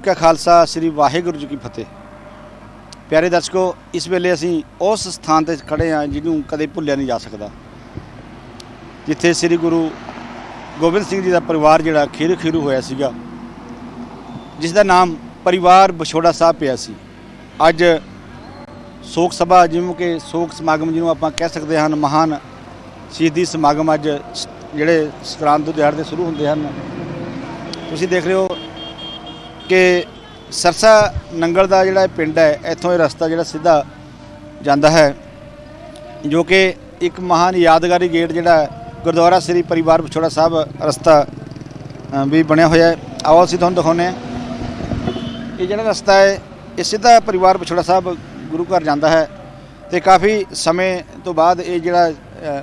का खालसा श्री वाहिगुरू जी की फतेह। प्यारे दर्शकों, इस वेले असी उस स्थान ते खड़े हाँ जिन्हों कदे भुलिया नहीं जा सकता, जिथे श्री गुरु गोबिंद सिंह जी का परिवार जिहड़ा खीरू खीरू होया सीगा, जिसका नाम परिवार बछोड़ा साहब पिया सी। अज सोक सभा जिवें कि सोक समागम जिन्हों आप कह सकते हैं, महान शहीदी समागम अज जिहड़े संक्रांत दिहाड़े शुरू होंदे हन। तुसीं देख रहे हो कि सरसा नंगल का जिहड़ा पिंड है, इत्थों ये रस्ता जिहड़ा सीधा जाता है, जो कि एक महान यादगारी गेट जिहड़ा गुरुद्वारा श्री परिवार बछोड़ा साहब रस्ता भी बनया होया है। आओ असीं तुहानूं दिखाउने ये जिहड़ा रस्ता है, ये सीधा परिवार बछोड़ा साहब गुरु घर जाता है। तो काफ़ी समय तो बाद ये जिहड़ा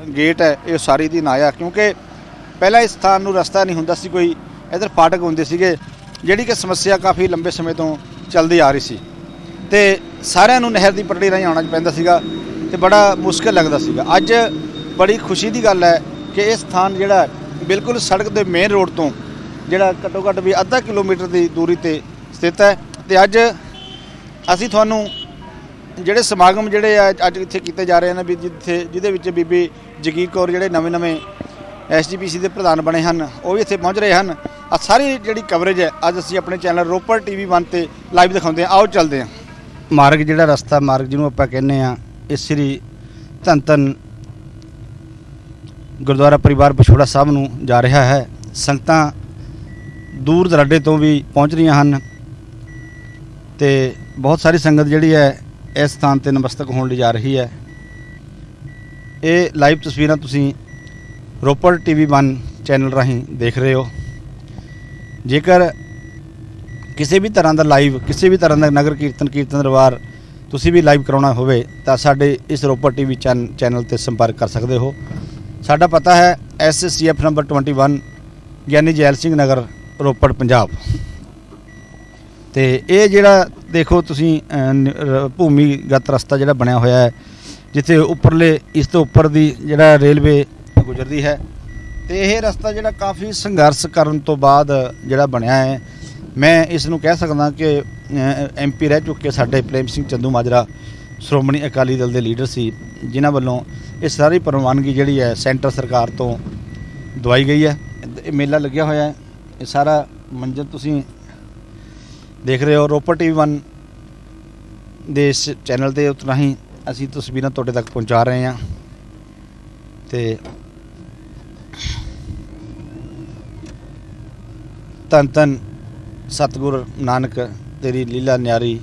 गेट है ये सारी दिन आया, क्योंकि पहला इस स्थान नूं रस्ता नहीं हुंदा सी, कोई इधर फाटक होंदे सीगे, जिहड़ी कि समस्या काफ़ी लंबे समय तो चलती आ रही सी। ते सारिਆਂ ਨੂੰ नहर की पटड़ी राही आना पैंदा सीगा ते बड़ा मुश्किल लगता सीगा। अज बड़ी खुशी की गल है कि इस स्थान जिहड़ा बिल्कुल सड़क के मेन रोड तो जिहड़ा घट्टो घट्ट भी आधा किलोमीटर की दूरी ते स्थित है। ते अज असीं तुहानूं जिहड़े समागम जिहड़े अज इत्थे कीते जा रहे हैं भी, जिथे जिहदे विच बीबी जगीर कौर जिहड़े नवें SGPC के प्रधान बने हैं वो भी इत्थे पहुँच रहे हैं। आ सारी जिहड़ी कवरेज है अज असीं अपने चैनल रोपड़ TV 1 ते लाइव दिखाउंदे हैं। आओ चलते हैं। मार्ग जिहड़ा रस्ता मार्ग जिन्हों आपां कहने आ, इस श्री धन धन गुरुद्वारा परिवार बछोड़ा साहब नूं जा रहा है। संगतां दूर दराडे तो भी पहुँच रही हैं ते बहुत सारी संगत जिहड़ी है इस स्थान ते नमस्तक होने लई जा रही है। ये लाइव तस्वीरां तुसीं रोपड़ TV 1 चैनल राही देख रहे हो। जेकर किसी भी तरह का लाइव, किसी भी तरह का नगर कीर्तन दरबार तुसी भी लाइव कराउणा होवे तां साडे इस रोपड़ TV चैनल ते संपर्क कर सकते हो। साडा पता है SCF नंबर 21 ज्ञानी जैल सिंह नगर रोपड़ पंजाब। ते ये जिहड़ा देखो तुसी भूमिगत रस्ता जिहड़ा बनया होया है, जिथे उपरले इस तो उपर दी जिहड़ा रेलवे गुजरती है। तो यह रस्ता जिहड़ा काफ़ी संघर्ष करन तो बाद जिहड़ा बनया है। मैं इसनूं कह सकदा कि MP रह चुके साडे प्रेम सिंह चंदूमाजरा श्रोमणी अकाली दल के लीडर सी, जिन्हां वल्लों ये सारी प्रवानगी जिहड़ी है सेंटर सरकार तो दवाई गई है। ये मेला लग्या होया है, ये सारा मंजर तुसीं देख रहे हो। रोपड़ TV 1 दे इस चैनल के उतना ही असीं तस्वीरां तुहाडे तक पहुँचा रहे हैं। ते धन धन सतगुर नानक तेरी लीला न्यारी।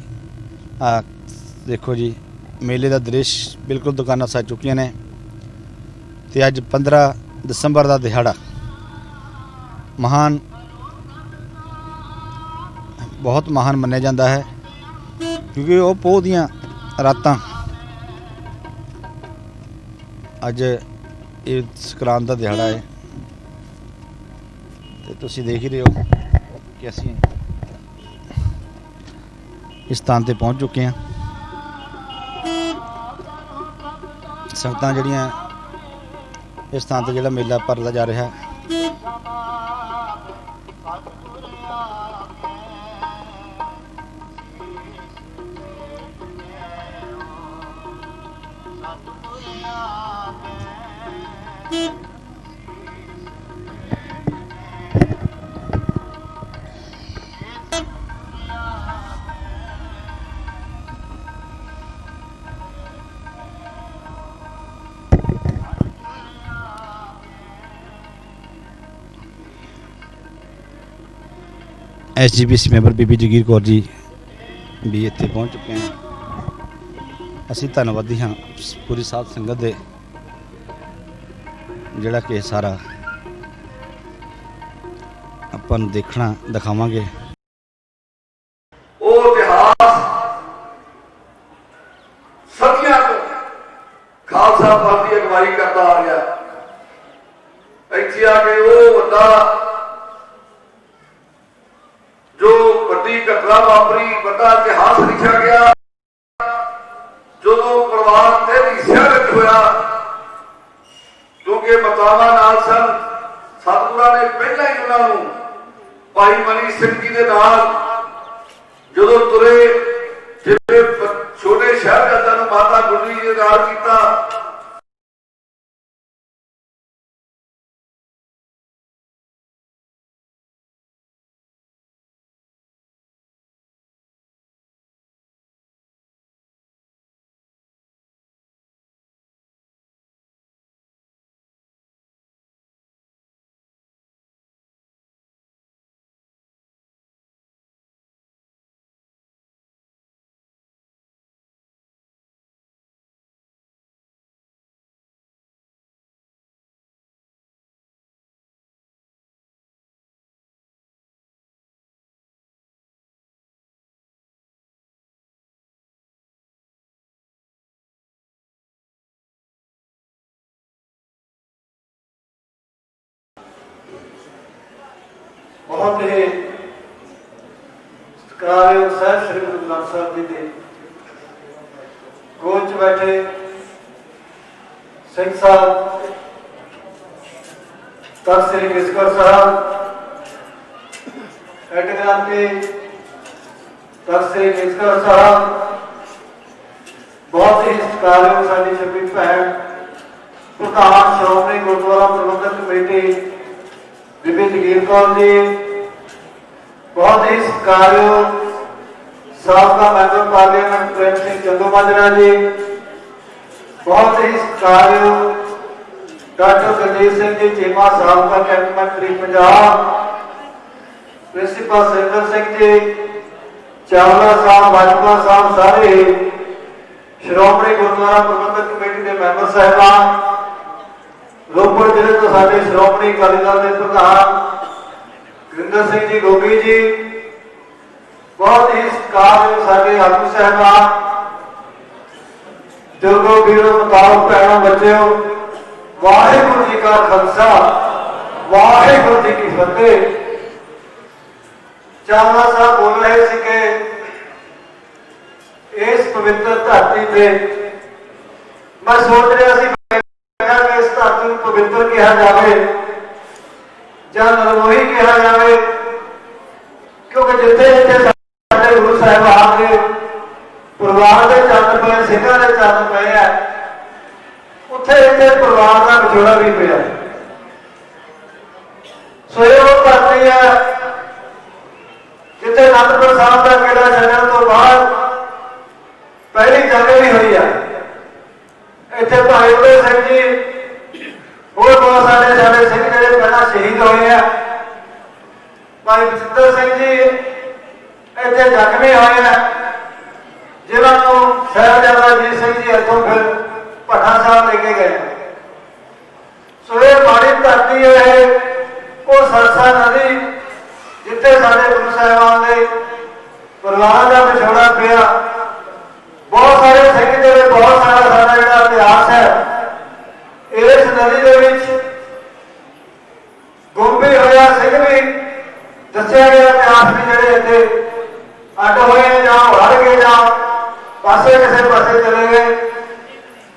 देखो जी मेले का दृश्य, बिल्कुल दुकानां सज चुकियां ने। ते अज 15 दिसंबर का दिहाड़ा महान, बहुत महान मन्निया जाता है, क्योंकि वो पोह दियां रातां अज ये संक्रांत का दिहाड़ा है। तो तुसीं देख ही रहे हो कि असीं इस स्थान ते पहुँच चुके हैं। संगतां जिहड़ियां इस स्थान ते जिहड़ा मेला भरदा जा रहा है। SGPC मैंबर बीबी जगीर कौर जी भी इत्थे पहुँच चुके हैं। असीं धन्नवादी हाँ पूरी साध संगत दे, जिहड़ा कि सारा आपां नूं देखना दिखावांगे। वो इतिहास सदियां तो खालसा पंथ की अगवाई करता आ गया। इत्थे आके वो वड्डा जो वड्डी घटना वापरी, वड्डा इतिहास लिखा गया जो परिवार ते हिस्सियां विच होया, क्योंकि मतावां नाल सन। सतगुरां ने पहला ही उन्हां नूं भाई मनी सिंह जी के नाल बहुत ही सत्कारयोग साहब श्री गुरु ग्रंथ साहब जी के गोद च बैठे सिंह साहब, तख्त श्री केसगढ़ साहब, हेड ग्रांती तख्त श्री केसगढ़ साहब, बहुत ही सत्कारयोग साडी छब्बी भैन प्रधान श्रोमणी गुरुद्वारा प्रबंधक कमेटी बीबी जगीर कौर जी, बहुत ही सत्कारयोग साबका मैंबर पार्लियामेंट प्रेम सिंह चंदूमाजरा जी, बहुत ही सत्कारयोग डॉक्टर गुरजीत सिंह जी चीमा साबका कैबिनेट मंत्री पंजाब, प्रिंसीपल सुरिंदर सिंह जी, चावला साहब, भाजपा साहब, सारे श्रोमणी गुरुद्वारा प्रबंधक कमेटी के मैंबर साहबान, रोपड़ जिले तो साडे श्रोमणी अकाली दल के प्रधान गुरिंदर सिंह जी गोगी जी, बहुत ही सत्कारयोग साडे आगू साहबान, जोगो वीरों मुताबिक भैनों बच्चों, वाहिगुरू जी का खालसा वाहिगुरू जी की फतेह। चावला साहब बोल रहे थे कि इस पवित्र धरती पे मैं सोच रहा सी इस धरती को पवित्र कहा जाए या निर्मोही कहा जाए, क्योंकि जिथे जिथे साडे गुरु साहिबान के परिवार के चंद पे सिंघां के चंद पे है, उत्थे इत्थे परिवार का विछोड़ा भी पिया। सो ये वो धरती है जिथे अनंदपुर साहब का किला छड्डण तो बाद पहली जंग भी हुई है। इत्थे भाई उदय सिंह जी और बहुत सारे सारे सिंह जिहड़े पहला शहीद हुए हैं, भाई बचित्तर सिंह जी इत्थे जख्मी हुए हैं, जिन्होंने साहिबजादा अजीत सिंह जी इतों फिर भट्टा साहब लेके गए। सो ये माड़ी धरती है वो सरसा नदी जिथे साडे गुरु साहिबान के परिवार का विछोड़ा पिया। बहुत सारे सिंह जिहड़े बहुत सारा साडा जिहड़ा इतिहास है इस नदी के विच गुम भी होया, सिंह भी दस्या गया इतिहास भी जिहड़े इत्थे अड होए जां हड़ गए जां पासे किसी पासे चले गए।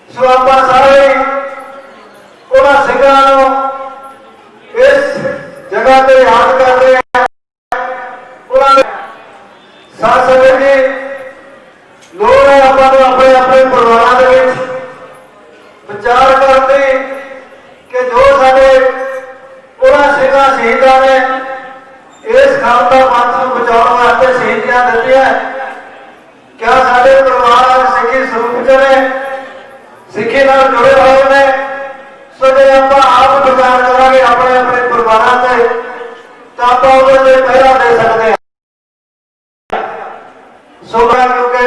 सो आपां सारे उन्हां सिंघां नूं इस जगह ते याद कर रहे हैं। उन्होंने साथ संगत जी लोग अपने अपने परिवारों के विचार करते कि जो साडे उन्हां सिंघां शहीदां ने इस खालसा पंथ नूं बचाउण वास्ते शहीदियां दित्तियां, क्या साडे परिवार सिक्खी स्वरूप च ने, सिक्खी नाल जुड़े हुए ने। सो जे आपां आप विचार करांगे अपने अपने परिवारों से तो आप उन्हें पहला दे सकते हैं। सो मैं क्योंकि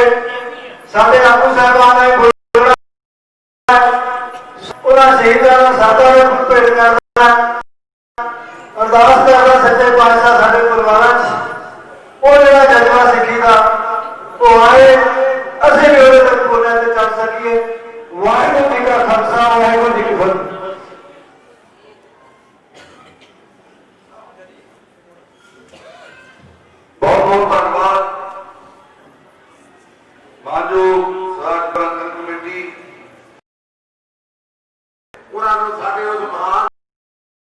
साडे आगू साहिबान ने उन्होंने शहीदां दा सादा भेंट करदा अरदास करदा सच्चे पातशाह साडे परिवारां च वो जिहड़ा जज्बा सिक्खी दा वो आए, असीं भी उहदे तक बोलने ते चल सकीए। वाहिगुरू जी का खालसा वाहिगुरू जी की फतेह। बहुत बहुत धन्यवाद मानजो प्रबंधन कमेटी, उन्होंने साडे उस महान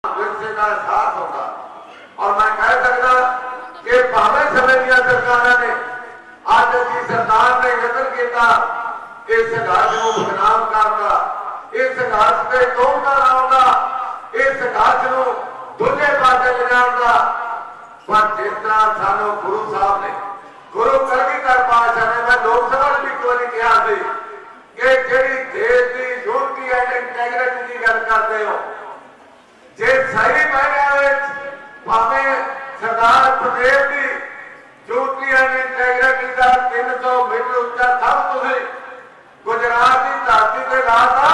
विरसे का एहसास होगा। और मैं कह सकता कि भावे समय दी सरकारों ने अज की सरकार ने यतन किया इस संघर्ष को बदनाम करना, इस संघर्ष से तोड़ना लाउंदा, इस संघर्ष को दूजे पासे ले जाना। पर जिस तरह सानू गुरु साहब ने, गुरु कलगीधर पातशाह ने, मैं लोक सभा भी एक बार कहा कि जिहड़ी देश की यूनिटी एंड इंटैग्रिटी की गल करते हो, जे सही मायने भावें सरदार पटेल की यूनिटी एंड इंटैग्रिटी का 300 मीटर उच्चा थंब तुसीं गुजरात की धरती से लाता,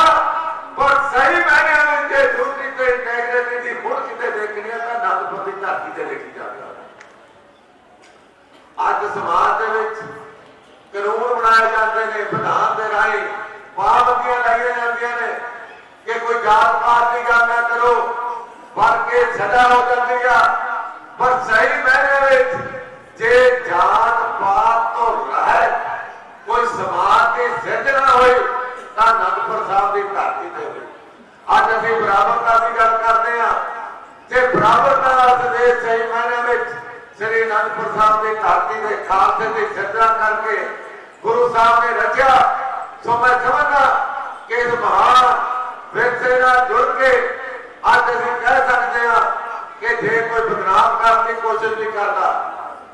पर सही मायने में जे यूनिटी ते इंटैग्रिटी की मुड़ किते देखनी है तो आनंदपुर की धरती से देखी जाती। अज समाज के कानून बनाए जाते हैं, विधान के राही पाबंदियां लाई जाती ने कि कोई जात पात की गल ना करो, बल्कि सजा हो जाती है। पर सही मैंने जे जात पात तो रहत कोई समाज की सिरजना हुई तो आनंदपुर साहब की धरती ते हुई। अज असीं बराबरता की गल करते हैं, जे बराबरता दे सही मायने में श्री आनंदपुर साहब की धरती के खालसे की सिरजना करके गुरु साहब ने रचा। सो मैं समझना कि इस महान विरसे नाल जुड़ के अज असीं कह सकते हैं कि जे कोई बदनाम करने की कोशिश नहीं करता,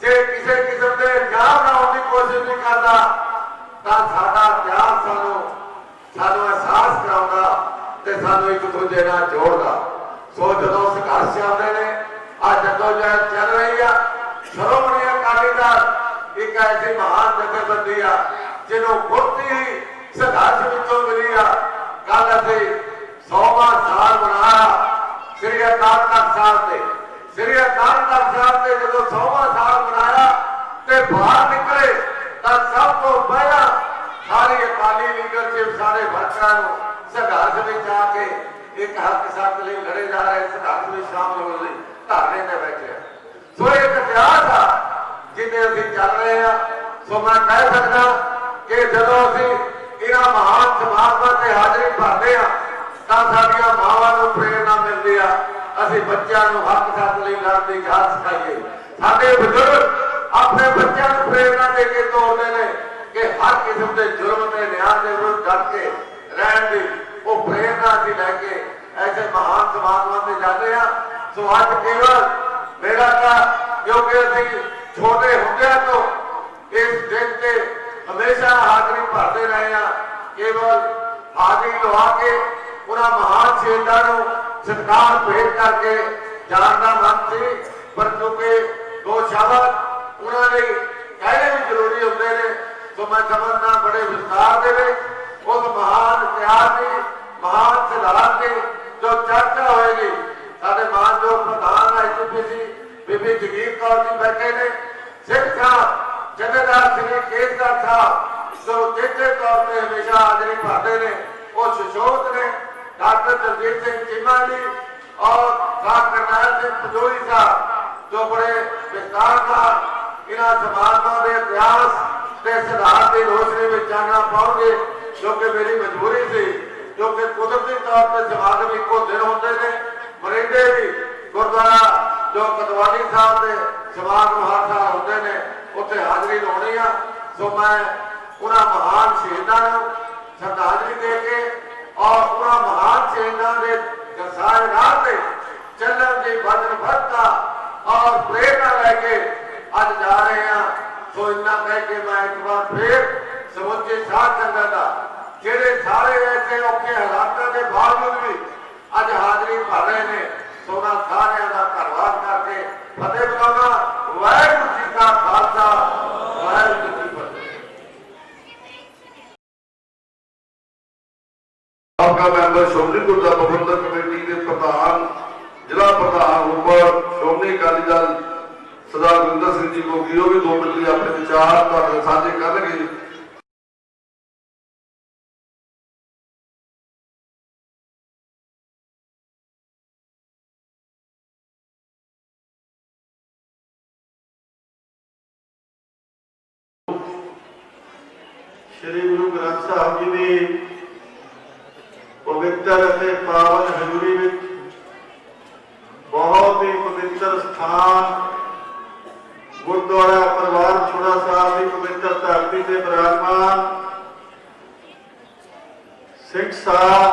जे किसी किस्म के इल्जाम लाने की कोशिश नहीं करता, तो साडा इतिहास सानू एहसास कराउंदा ते सानू एक दूजे नाल जोड़दा। सो जदों संघर्ष आउंदे ने, अज जदोजहद चल रही है, श्रोमणी अकाली दल एक ऐसी महान जथेबंदी आ जिन्हों गुरती ही संघर्ष विचों मिली आ। कल असीं 100वां साल मनाया श्री अकाल तख्त साहब से। श्री अकाल तख्त साहब से जो 100वां साल मनाया ते बाहर निकले तो सब तो पहला सारी अकाली लीडरशिप सारे वर्करां संघर्ष में जाके एक हक सक लिए लड़े जा रहे संघर्ष में शामिल होने लिए धरने में बैठे। सो एक इतिहास आ जिन्हें असीं चल रहे हैं। सो मैं कह सकता कि जदों असीं इन्हां महान समागमां ते हाज़री भरदे आ तां साडीआं मावां नूं प्रेरणा मिलदी आ। असीं बच्चों को हक सक लिए लड़न की जाच सिखाइए। साडे बजुर्ग अपने बच्चों को प्रेरणा दे के तोड़ते हैं कि हर किस्म के जुर्म के न्याय के विरुद्ध डट के रहन की वो प्रेरणा असीं लैके ऐसे महान समागमां ते जाते हैं। सो अज केवल मेरा था क्योंकि असीं छोटे होंदे तो इस दिन से हमेशा हाज़री भरते रहे हैं, केवल हाज़री लवा के उन्हां महान शहीदां नूं सत्कार भेंट करके जान का मन सी। पर क्योंकि दो शब्द उन्होंने कहने भी जरूरी होंगे ने, तो मैं समझना बड़े विस्तार दे उस महान इतिहास की महान सिद्धांत की जो चर्चा होएगी। साडे मानयोग प्रधान ICPC बीबी जगीर कौर जी बैठे ने, सिख साहब जथेदार श्री केसगढ़ साहब जो चेचे तौर पर हमेशा हाज़री भरते हैं, वो सुशोभित ने, डॉक्टर जगजीत सिंह चीमा जी और डॉक्टर करनैल सिंह पजोरी साहब जो बड़े विस्तार का इन्हां समागमां के इतिहास के सिद्धांत की रोशनी में चानना पाओगे, जो कि मेरी मजबूरी थी, जो कि कुदरती तौर पर समागम एको दिन होते हैं। मरिंडे भी गुरुद्वारा जो कतवाली साहब के समागम हर साल होते हैं, उत्थे हाज़री लाउणी आ। सो मैं उन्हां महान शहीदां नूं श्रद्धांजलि दे के और उन्हां महान शहीदां के दर्शाए राह पे चलन की वचनबद्धता और प्रेरणा लैके अज जा रहे हैं। सो इन्ना कह के मैं एक बार फिर समुचे साथ संगत का जेडे सारे ऐसे औखे हालातों के बावजूद भी अज हाज़री भर रहे हैं, सोना सारे का धन्यवाद करके फतेह बुलाना। वाहिगुरू जी का खालसा, वाहिगुरू जी की फतेह। आपका मैंबर श्रोमणी गुरुद्वारा प्रबंधक कमेटी के प्रधान जिला प्रधान उपर श्रोमणी अकाली दल सरदार गुरिंदर सिंह जी को भी 2 मिनट लिए अपने विचार साझे करेंगे। श्री गुरु ग्रंथ साहब जी की पवित्र और पावन हजूरी में बहुत ही पवित्र स्थान गुरुद्वारा परिवार छोड़ा साहब की पवित्र धरती से विराजमान सिख साहब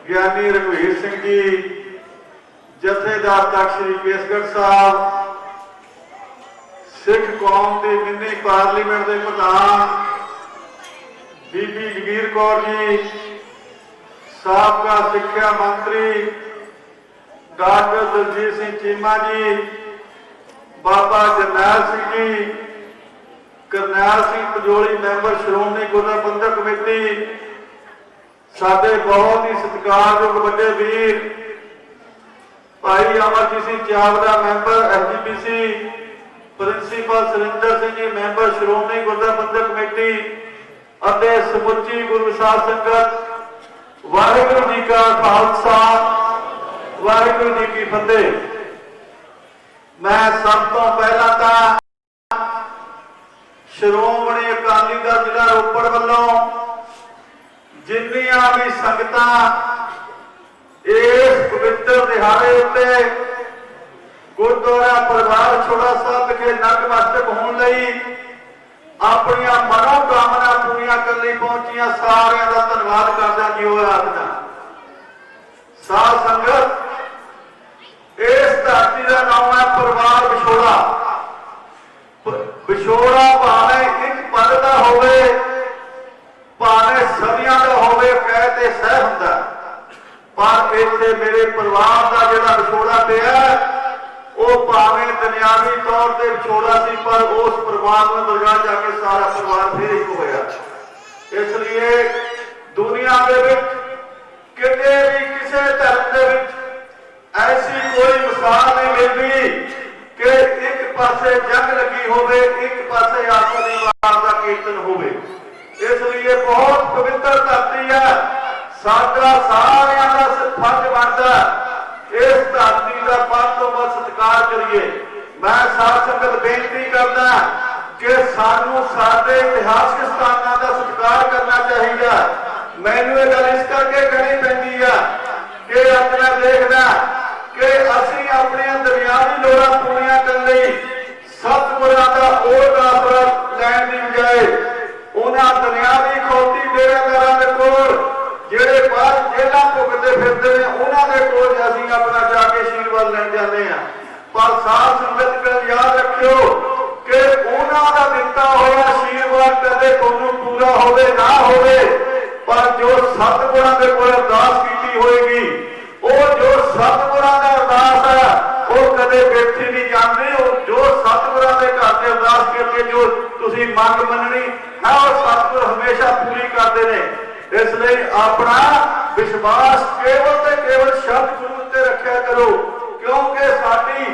ज्ञानी रघुवीर सिंह जी, जथेदार तख्त श्री केसगढ़ साहब, सिख कौम की मिनी पार्लीमेंट के प्रधान बीबी जगीर कौर जी, साबका शिक्षा मंत्री doctor Daljit Singh Cheema ji, Baba Jarnail Singh ji, Karnail Singh Pajoli member Shiromani Gurdwara Prabandhak committee, साडे बहुत ही सत्कारयोग वड्डे वीर भाई Amarjit Singh Chawla member SGPC, principal Surinder Singh ji member Shiromani Gurdwara Prabandhak committee ਅਤੇ ਸਮੁੱਚੀ ਗੁਰੂ ਸਾਧ ਸੰਗਤ, ਵਾਹਿਗੁਰੂ ਜੀ ਕਾ ਖਾਲਸਾ, ਵਾਹਿਗੁਰੂ जी की फतेह। मैं सब तो पहला तो श्रोमणी अकाली दल जिला रोपड़ वालों जिन्नियां भी संगतां इस पवित्र दिहाड़े उत्ते गुरुद्वारा परिवार छोड़ा साहब विखे नतमस्तक होने लई अपनी मनोकामना पूरियां करने पहुंचिया सारियां दा धन्नवाद करदा जी होया आखदा साध संगत इस धरती का नाम है परिवार विछोड़ा विछोड़ा भावे एक पद का होवे भावे सदियां का होवे कह ते सह हुंदा पर इत्थे मेरे परिवार का जिहड़ा विछोड़ा पिया वो भावे दुनियावी तौर पर विछोड़ा सी पर उस परमात्मा दरगाह जाके सारा परिवार फिर एक होया इसलिए दुनिया दे विच किते भी किसी धर्म दे विच ऐसी कोई मिसाल नहीं मिलती कि एक पासे जंग लगी होवे एक पासे आत्मा दी वार दा कीर्तन होवे इसलिए बहुत पवित्र धरती है साडा सारियां दा फर्ज बनदा इस धरती का बद तो बद सत्कार करिए मैं साध संगत बेनती करदा कि सानू साडे इतिहासक स्थानां दा सत्कार करना चाहिए मैनू ये गल इस करके कहनी पैंदी है कि अज मैं देखदा कि असीं अपनी दुनियावी लोड़ां पूरीआं करन लई सतगुरां दा ओट आसरा लैण दी बजाए उन्हां दुनियावी खौती डेरेदारां दे कोल जिहड़े बाहर जेलां भुगतदे फिरदे ने उन्हां दे कोल असीं अपना जाके आशीर्वाद लैण जांदे आ पर साध संगत कल याद रखियो कि उन्हां दा दित्ता होया आशीर्वाद कदे तुहानूं पूरा होवे ना होवे पर जो सतगुरां दे कोल अरदास कीती होएगी वो जो सतगुरां दा अरदास है वो कदे बेठी नहीं जाती जो सतगुरां दे घर ते अरदास करके जो तुसीं मंग मननी है वो सतगुर हमेशा पूरी करते हैं इसलिए अपना विश्वास केवल ते केवल शब्द गुरु ते रखा करो क्योंकि साडी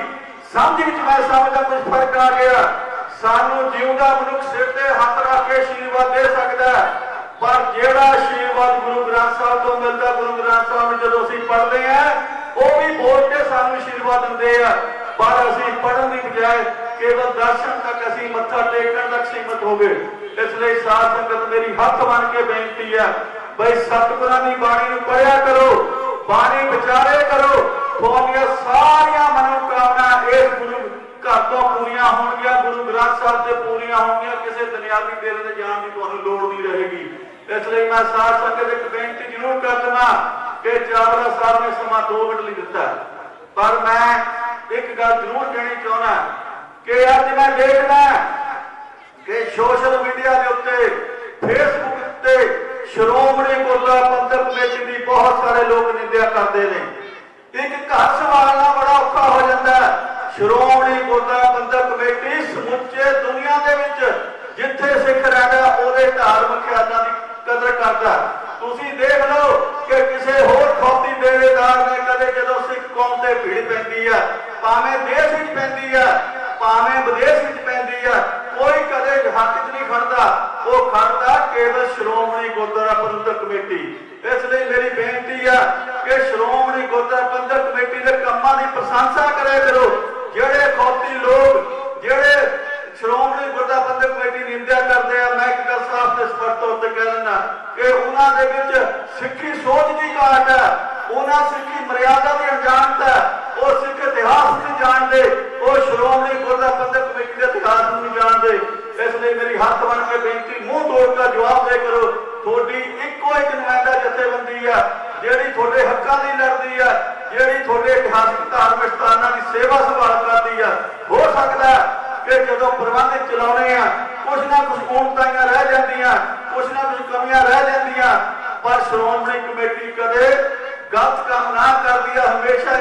समझ विच मैं समझदा कुछ फर्क आ गया सानू जीवदा मनुख सिर ते हथ रख के आशीर्वाद दे सकदा है पर जेड़ा आशीर्वाद गुरु ग्रंथ साहब तो मिलता गुरु ग्रंथ साहब जो असीं पढ़ते हैं वो भी बोल के सानू आशीर्वाद दिंदे आ पर असीं पढ़न की बजाय केवल दर्शन तक असीं मत्था टेकण तक सीमित हो गए इसलिए साध संगत मेरी हथ बन के बेनती है भाई सतगुरां दी बाणी नूं पढ़िया करो बाणी विचारे करो तुहाडीआं सारियां मनोकामना इस गुरु घर तो पूरियां होणगीआं गुरु ग्रंथ साहब से पूरियां होणगीआं किसी दुनियावी डेरे ते जाण दी तुहानूं लोड़ नहीं रहेगी इसलिए मैं साध संगत एक बेनती जरूर कर देना कि चावला साहब ने समा 2 मिनट लिए दिता पर मैं एक गल जरूर कहनी चाहना कि अज मैं देखना कि सोशल मीडिया के उत्ते फेसबुक ते श्रोमणी गुरुद्वारा प्रबंधक कमेटी की बहुत सारे लोग निंदा करते हैं एक घर संभालना बड़ा औखा हो जाता है श्रोमणी गुरुद्वारा प्रबंधक कमेटी समुचे दुनिया के विच जिथे सिख रहिंदा उहदे धार्मिक ख्यालां दी कदर करता तुसीं देख लो कि किसी होर खौती डेरेदार ने कदे जदों सिख कौम ते भीड़ पैंदी है भावें देश विच पैंदी है भावें विदेश विच पैंदी है कोई कदे हक च नहीं खड़दा वो खड़दा केवल श्रोमणी गुरुद्वारा प्रबंधक कमेटी इसलिए मेरी बेनती है कि श्रोमणी गुरुद्वारा प्रबंधक कमेटी के कामां की प्रशंसा करे करो जेड़े खौती लोग जेड़े श्रोमणी गुरुद्वारा प्रबंधक कमेटी निंदा करते हैं मैं एक गल साफ ते स्पष्ट तौर पर कह दिंदा कि उन्हां दे विच सिक्खी सोच की घाट है उन्हां सिक्खी मर्यादा की अनजाणत है वो सिख इतिहास नहीं जानते वो श्रोमणी गुरुद्वारा प्रबंधक कमेटी के इतिहास नहीं जानते इसलिए मेरी हाथ बन के बेनती मुंह तोड़ का जवाब दे करो थोड़ी इको एक नुमाइंदा जथेबंदी है जिहड़ी थोड़े हक्कां लई लड़दी है जिहड़ी थोड़े इतिहासक धार्मिक स्थानां की सेवा संभाल करती है हो सकता है कि जो प्रबंध चलाने कुछ ना कुछ ऊणताइयां रह जांदियां कुछ ना कुछ कमियां रह जांदियां पर श्रोमणी कमेटी कदे गलत काम ना करदी है हमेशा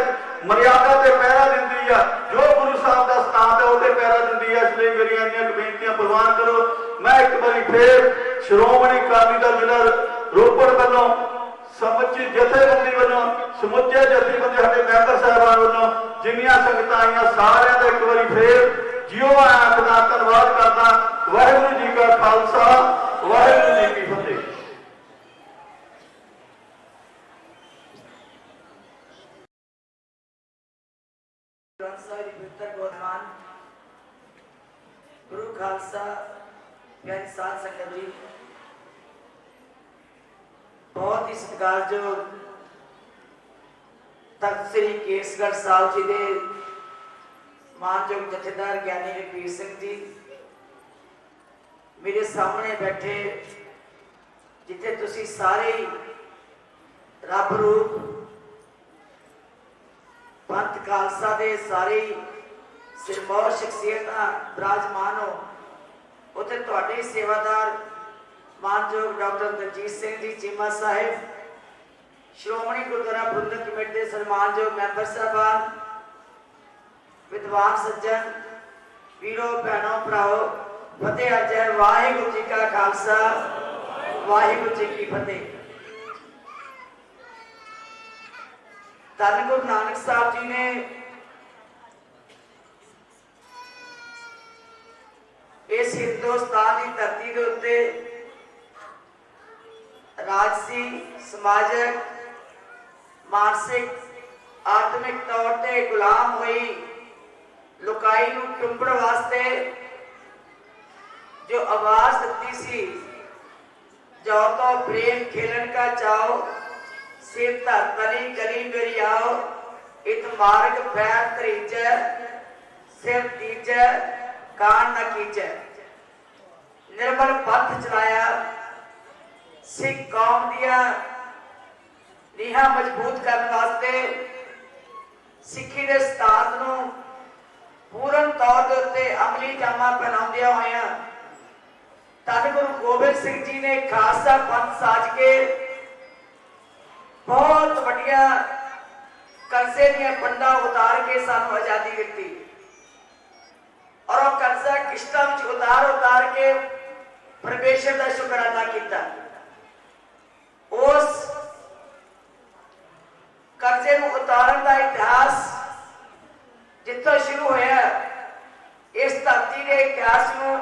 मर्यादा ते पहरा दिंदी है जो गुरु साहब का स्थान है उहते पहरा दिंदी है इसलिए मेरी इन्नियां बेनतियां प्रवान करो मैं एक बारी फिर श्रोमणी अकाली दल जिला रोपड़ वालों समुची जथेबंदी वालों समुचे जथेबंदी साडे मैंबर साहबान वालों जिन्नियां संगतां आईयां सारियां दा एक बारी फिर जियो आखदा धन्नवाद करदा वाहिगुरू जी का खालसा वाहिगुरू जी की फतेह। ग्रंथ साहिब प्यारी साध संगत जी, बहुत ही सत्कारयोग तख्त श्री केसगढ़ साहब जी के मानयोग जथेदार ज्ञानी रघबीर सिंह जी मेरे सामने बैठे, जिथे तुसी सारे रब रूप पंथ खालसा दे सारे सिरमौर शख्सियत विराजमान हो, उत्थे तुहाडे सेवादार मानयोग डॉक्टर दलजीत सिंह जी चीमा साहिब, श्रोमणी गुरुद्वारा प्रबंधक कमेटी के सन्मानयोग मैंबर साहबान, विद्वान सज्जन वीरों भैनों भराओ, फतेह अर्ज है। वाहिगुरू जी का खालसा, वाहिगुरू जी की फतेह। धन गुरु नानक साहब जी ने इस हिंदुस्तान की धरती के उत्ते राजसी, समाजिक, मानसिक, आत्मिक तौर पर गुलाम हुई लुकाई नूं चुंबड़ वास्ते जो आवाज दी सी, जो तो प्रेम खेलन का चाओ, सिर धर तली गली मेरी आओ, इत मार्ग पैर तरीज, सिर तीज कान न कीज। निर्मल पथ चलाया, सिख कौम दिया नीहां मजबूत करने वास्ते सिक्खी के सिद्धांत नूं पूर्ण तौर के उत्ते अमली जामा पहनाउंदियां होइयां धन गुरु गोबिंद सिंह जी ने खालसा पंथ साज के बहुत वड्डियां कर्जे दियां पंडा उतार के सानू आजादी दिती, और वह कर्जा किश्तां विच उतार के परमेश्वर का शुकराना किया। उस कर्जे नूं उतारन का इतिहास जिथों शुरू होया, इस धरती के इतिहास नूं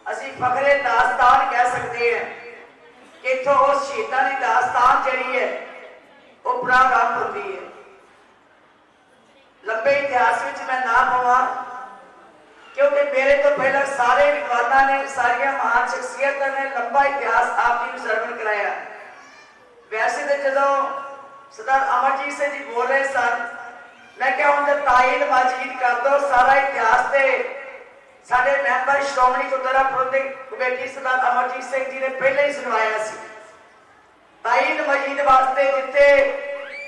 असीं फखरे दास्तान कह सकते हैं कि इथों उस शहीदां दी दास्तान जिहड़ी है वो प्रारंभ होती है। लंबे इतिहास विच मैं ना पवां, क्योंकि मेरे तो पहले सारे विद्वानां ने, सारिया महान शख्सियतां ने लंबा इतिहास आप जी को सरवण कराया। वैसे तो जदों सरदार अमरजीत सिंह जी बोल रहे सन, मैं क्या उनका ताईन माजीद कर दो, सारा इतिहास से साडे मैंबर श्रोमणी गुरुद्वारा प्रबंधक कमेटी सरदार अमरजीत सिंह जी ने पहले ही सुनवाया सी। ताईन मजीद वास्ते जिथे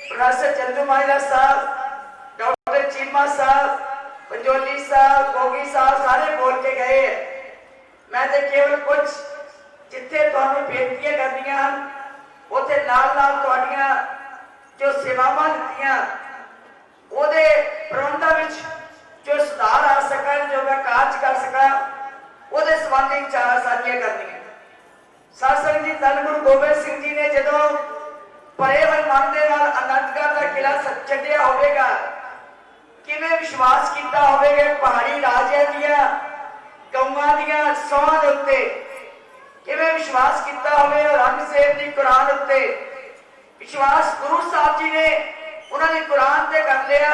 प्रोफेसर चंदू माजरा साहब, डॉक्टर चीमा साहब, पंजोली साहब, गोगी साहब सारे बोल के गए। मैं तो केवल कुछ जिथे तुहानू बेनतियां करनियां हन, उत्थे नाल नाल तुहाडियां जो सेवावां दित्तियां ਉਹਦੇ ਪ੍ਰਬੰਧਾਂ ਵਿੱਚ जो सुधार आ सकन, जो मैं कार्य कर सका, ਉਹਦੇ ਸੰਬੰਧੀ ਵਿਚਾਰਾਂ ਸਾਂਝੀਆਂ ਕਰਨੀਆਂ। ਸਾਧ ਸੰਗਤ जी, ਧੰਨ ਗੁਰੂ ਗੋਬਿੰਦ ਸਿੰਘ जी ने ਜਦੋਂ ਭਰੇ ਹੋਏ ਮਨ ਦੇ ਨਾਲ ਅਨੰਦਗੜ੍ਹ ਦਾ ਕਿਲਾ ਛੱਡਿਆ ਹੋਵੇਗਾ, ਕਿਵੇਂ ਵਿਸ਼ਵਾਸ ਕੀਤਾ ਹੋਵੇਗਾ ਪਹਾੜੀ ਰਾਜਿਆਂ ਦੀਆਂ ਗਊਆਂ ਦੀਆਂ ਸੌਹਾਂ ਦੇ ਉੱਤੇ, ਕਿਵੇਂ ਵਿਸ਼ਵਾਸ ਕੀਤਾ ਹੋਵੇਗਾ ਔਰੰਗਜ਼ੇਬ ਦੀ ਕੁਰਾਨ ਉੱਤੇ। ਵਿਸ਼ਵਾਸ ਗੁਰੂ ਸਾਹਿਬ ਜੀ ਨੇ उन्होंने कुरान से कर लिया,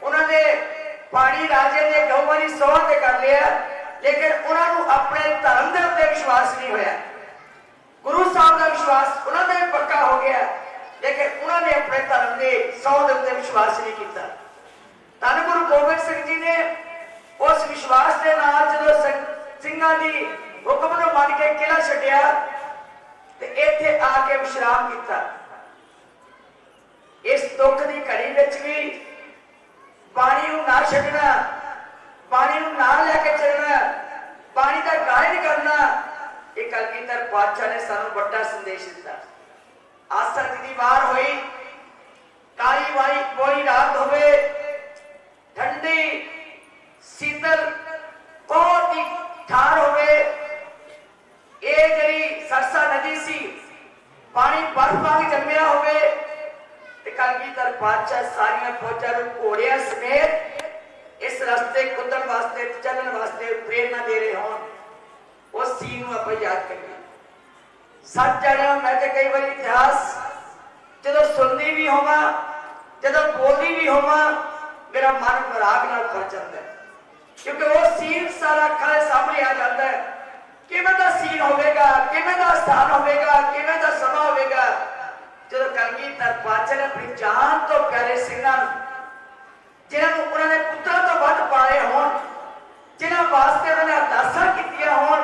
उन्होंने पानी राजे ने गौवां दी सौं ते कर लिया, लेकिन उन्होंने अपने धर्म के उत्ते विश्वास नहीं होया। गुरु साहब का विश्वास उन्होंने भी पक्का हो गया, लेकिन उन्होंने अपने धर्म के सौं के उत्ते विश्वास नहीं किया। धन गुरु गोबिंद सिंह जी ने उस विश्वास के नाल जदों सिंघां दी हुक्म नूं मन के किला छड्डिया ते इत्थे आके विश्राम किया। इस दुख की घड़ी विच भी पानी नूं ना छड्डना, पानी नूं ना लैके चलना, पानी का गायन करना, ये कलगीधर पातशाह ने सानू बड़ा संदेश दिता। आसर की वार हुई, काली वाली कोई रात होवे, ठंडी शीतल बहुत ही ठार होवे, ये जिहड़ी सरसा नदी सी पानी बर्फ वांग जम्मिया होवे, कलगीधर पातशाह सारिया फौजा घोड़िया समेत इस रास्ते कुदन वास्ते चलने वास्ते प्रेरणा दे रहे हो। उस सीन को आप याद करिए। सच जाने मैं तो कई बार इतिहास जो सुनती भी होवा, जो बोलती भी होवा, मेरा मन मराग नाल भर जाता है। क्योंकि वो सीन सारा अखां दे सामने आ जाता है। किवें दा सीन होवेगा, किवें दा स्थान होवेगा, किवें दा समा होवेगा ਜਦੋਂ ਕਲਗੀਧਰ ਪਾਤਸ਼ਾਹ ਨੇ ਆਪਣੀ ਜਾਨ ਤੋਂ ਪਿਆਰੇ ਸਿੰਘਾਂ ਨੂੰ, ਜਿਨ੍ਹਾਂ ਨੂੰ ਉਹਨਾਂ ਨੇ ਪੁੱਤਰਾਂ ਤੋਂ ਵੱਧ ਪਾਲੇ ਹੋਣ, ਜਿਨ੍ਹਾਂ ਵਾਸਤੇ ਉਹਨਾਂ ਨੇ ਅਰਦਾਸਾਂ ਕੀਤੀਆਂ ਹੋਣ,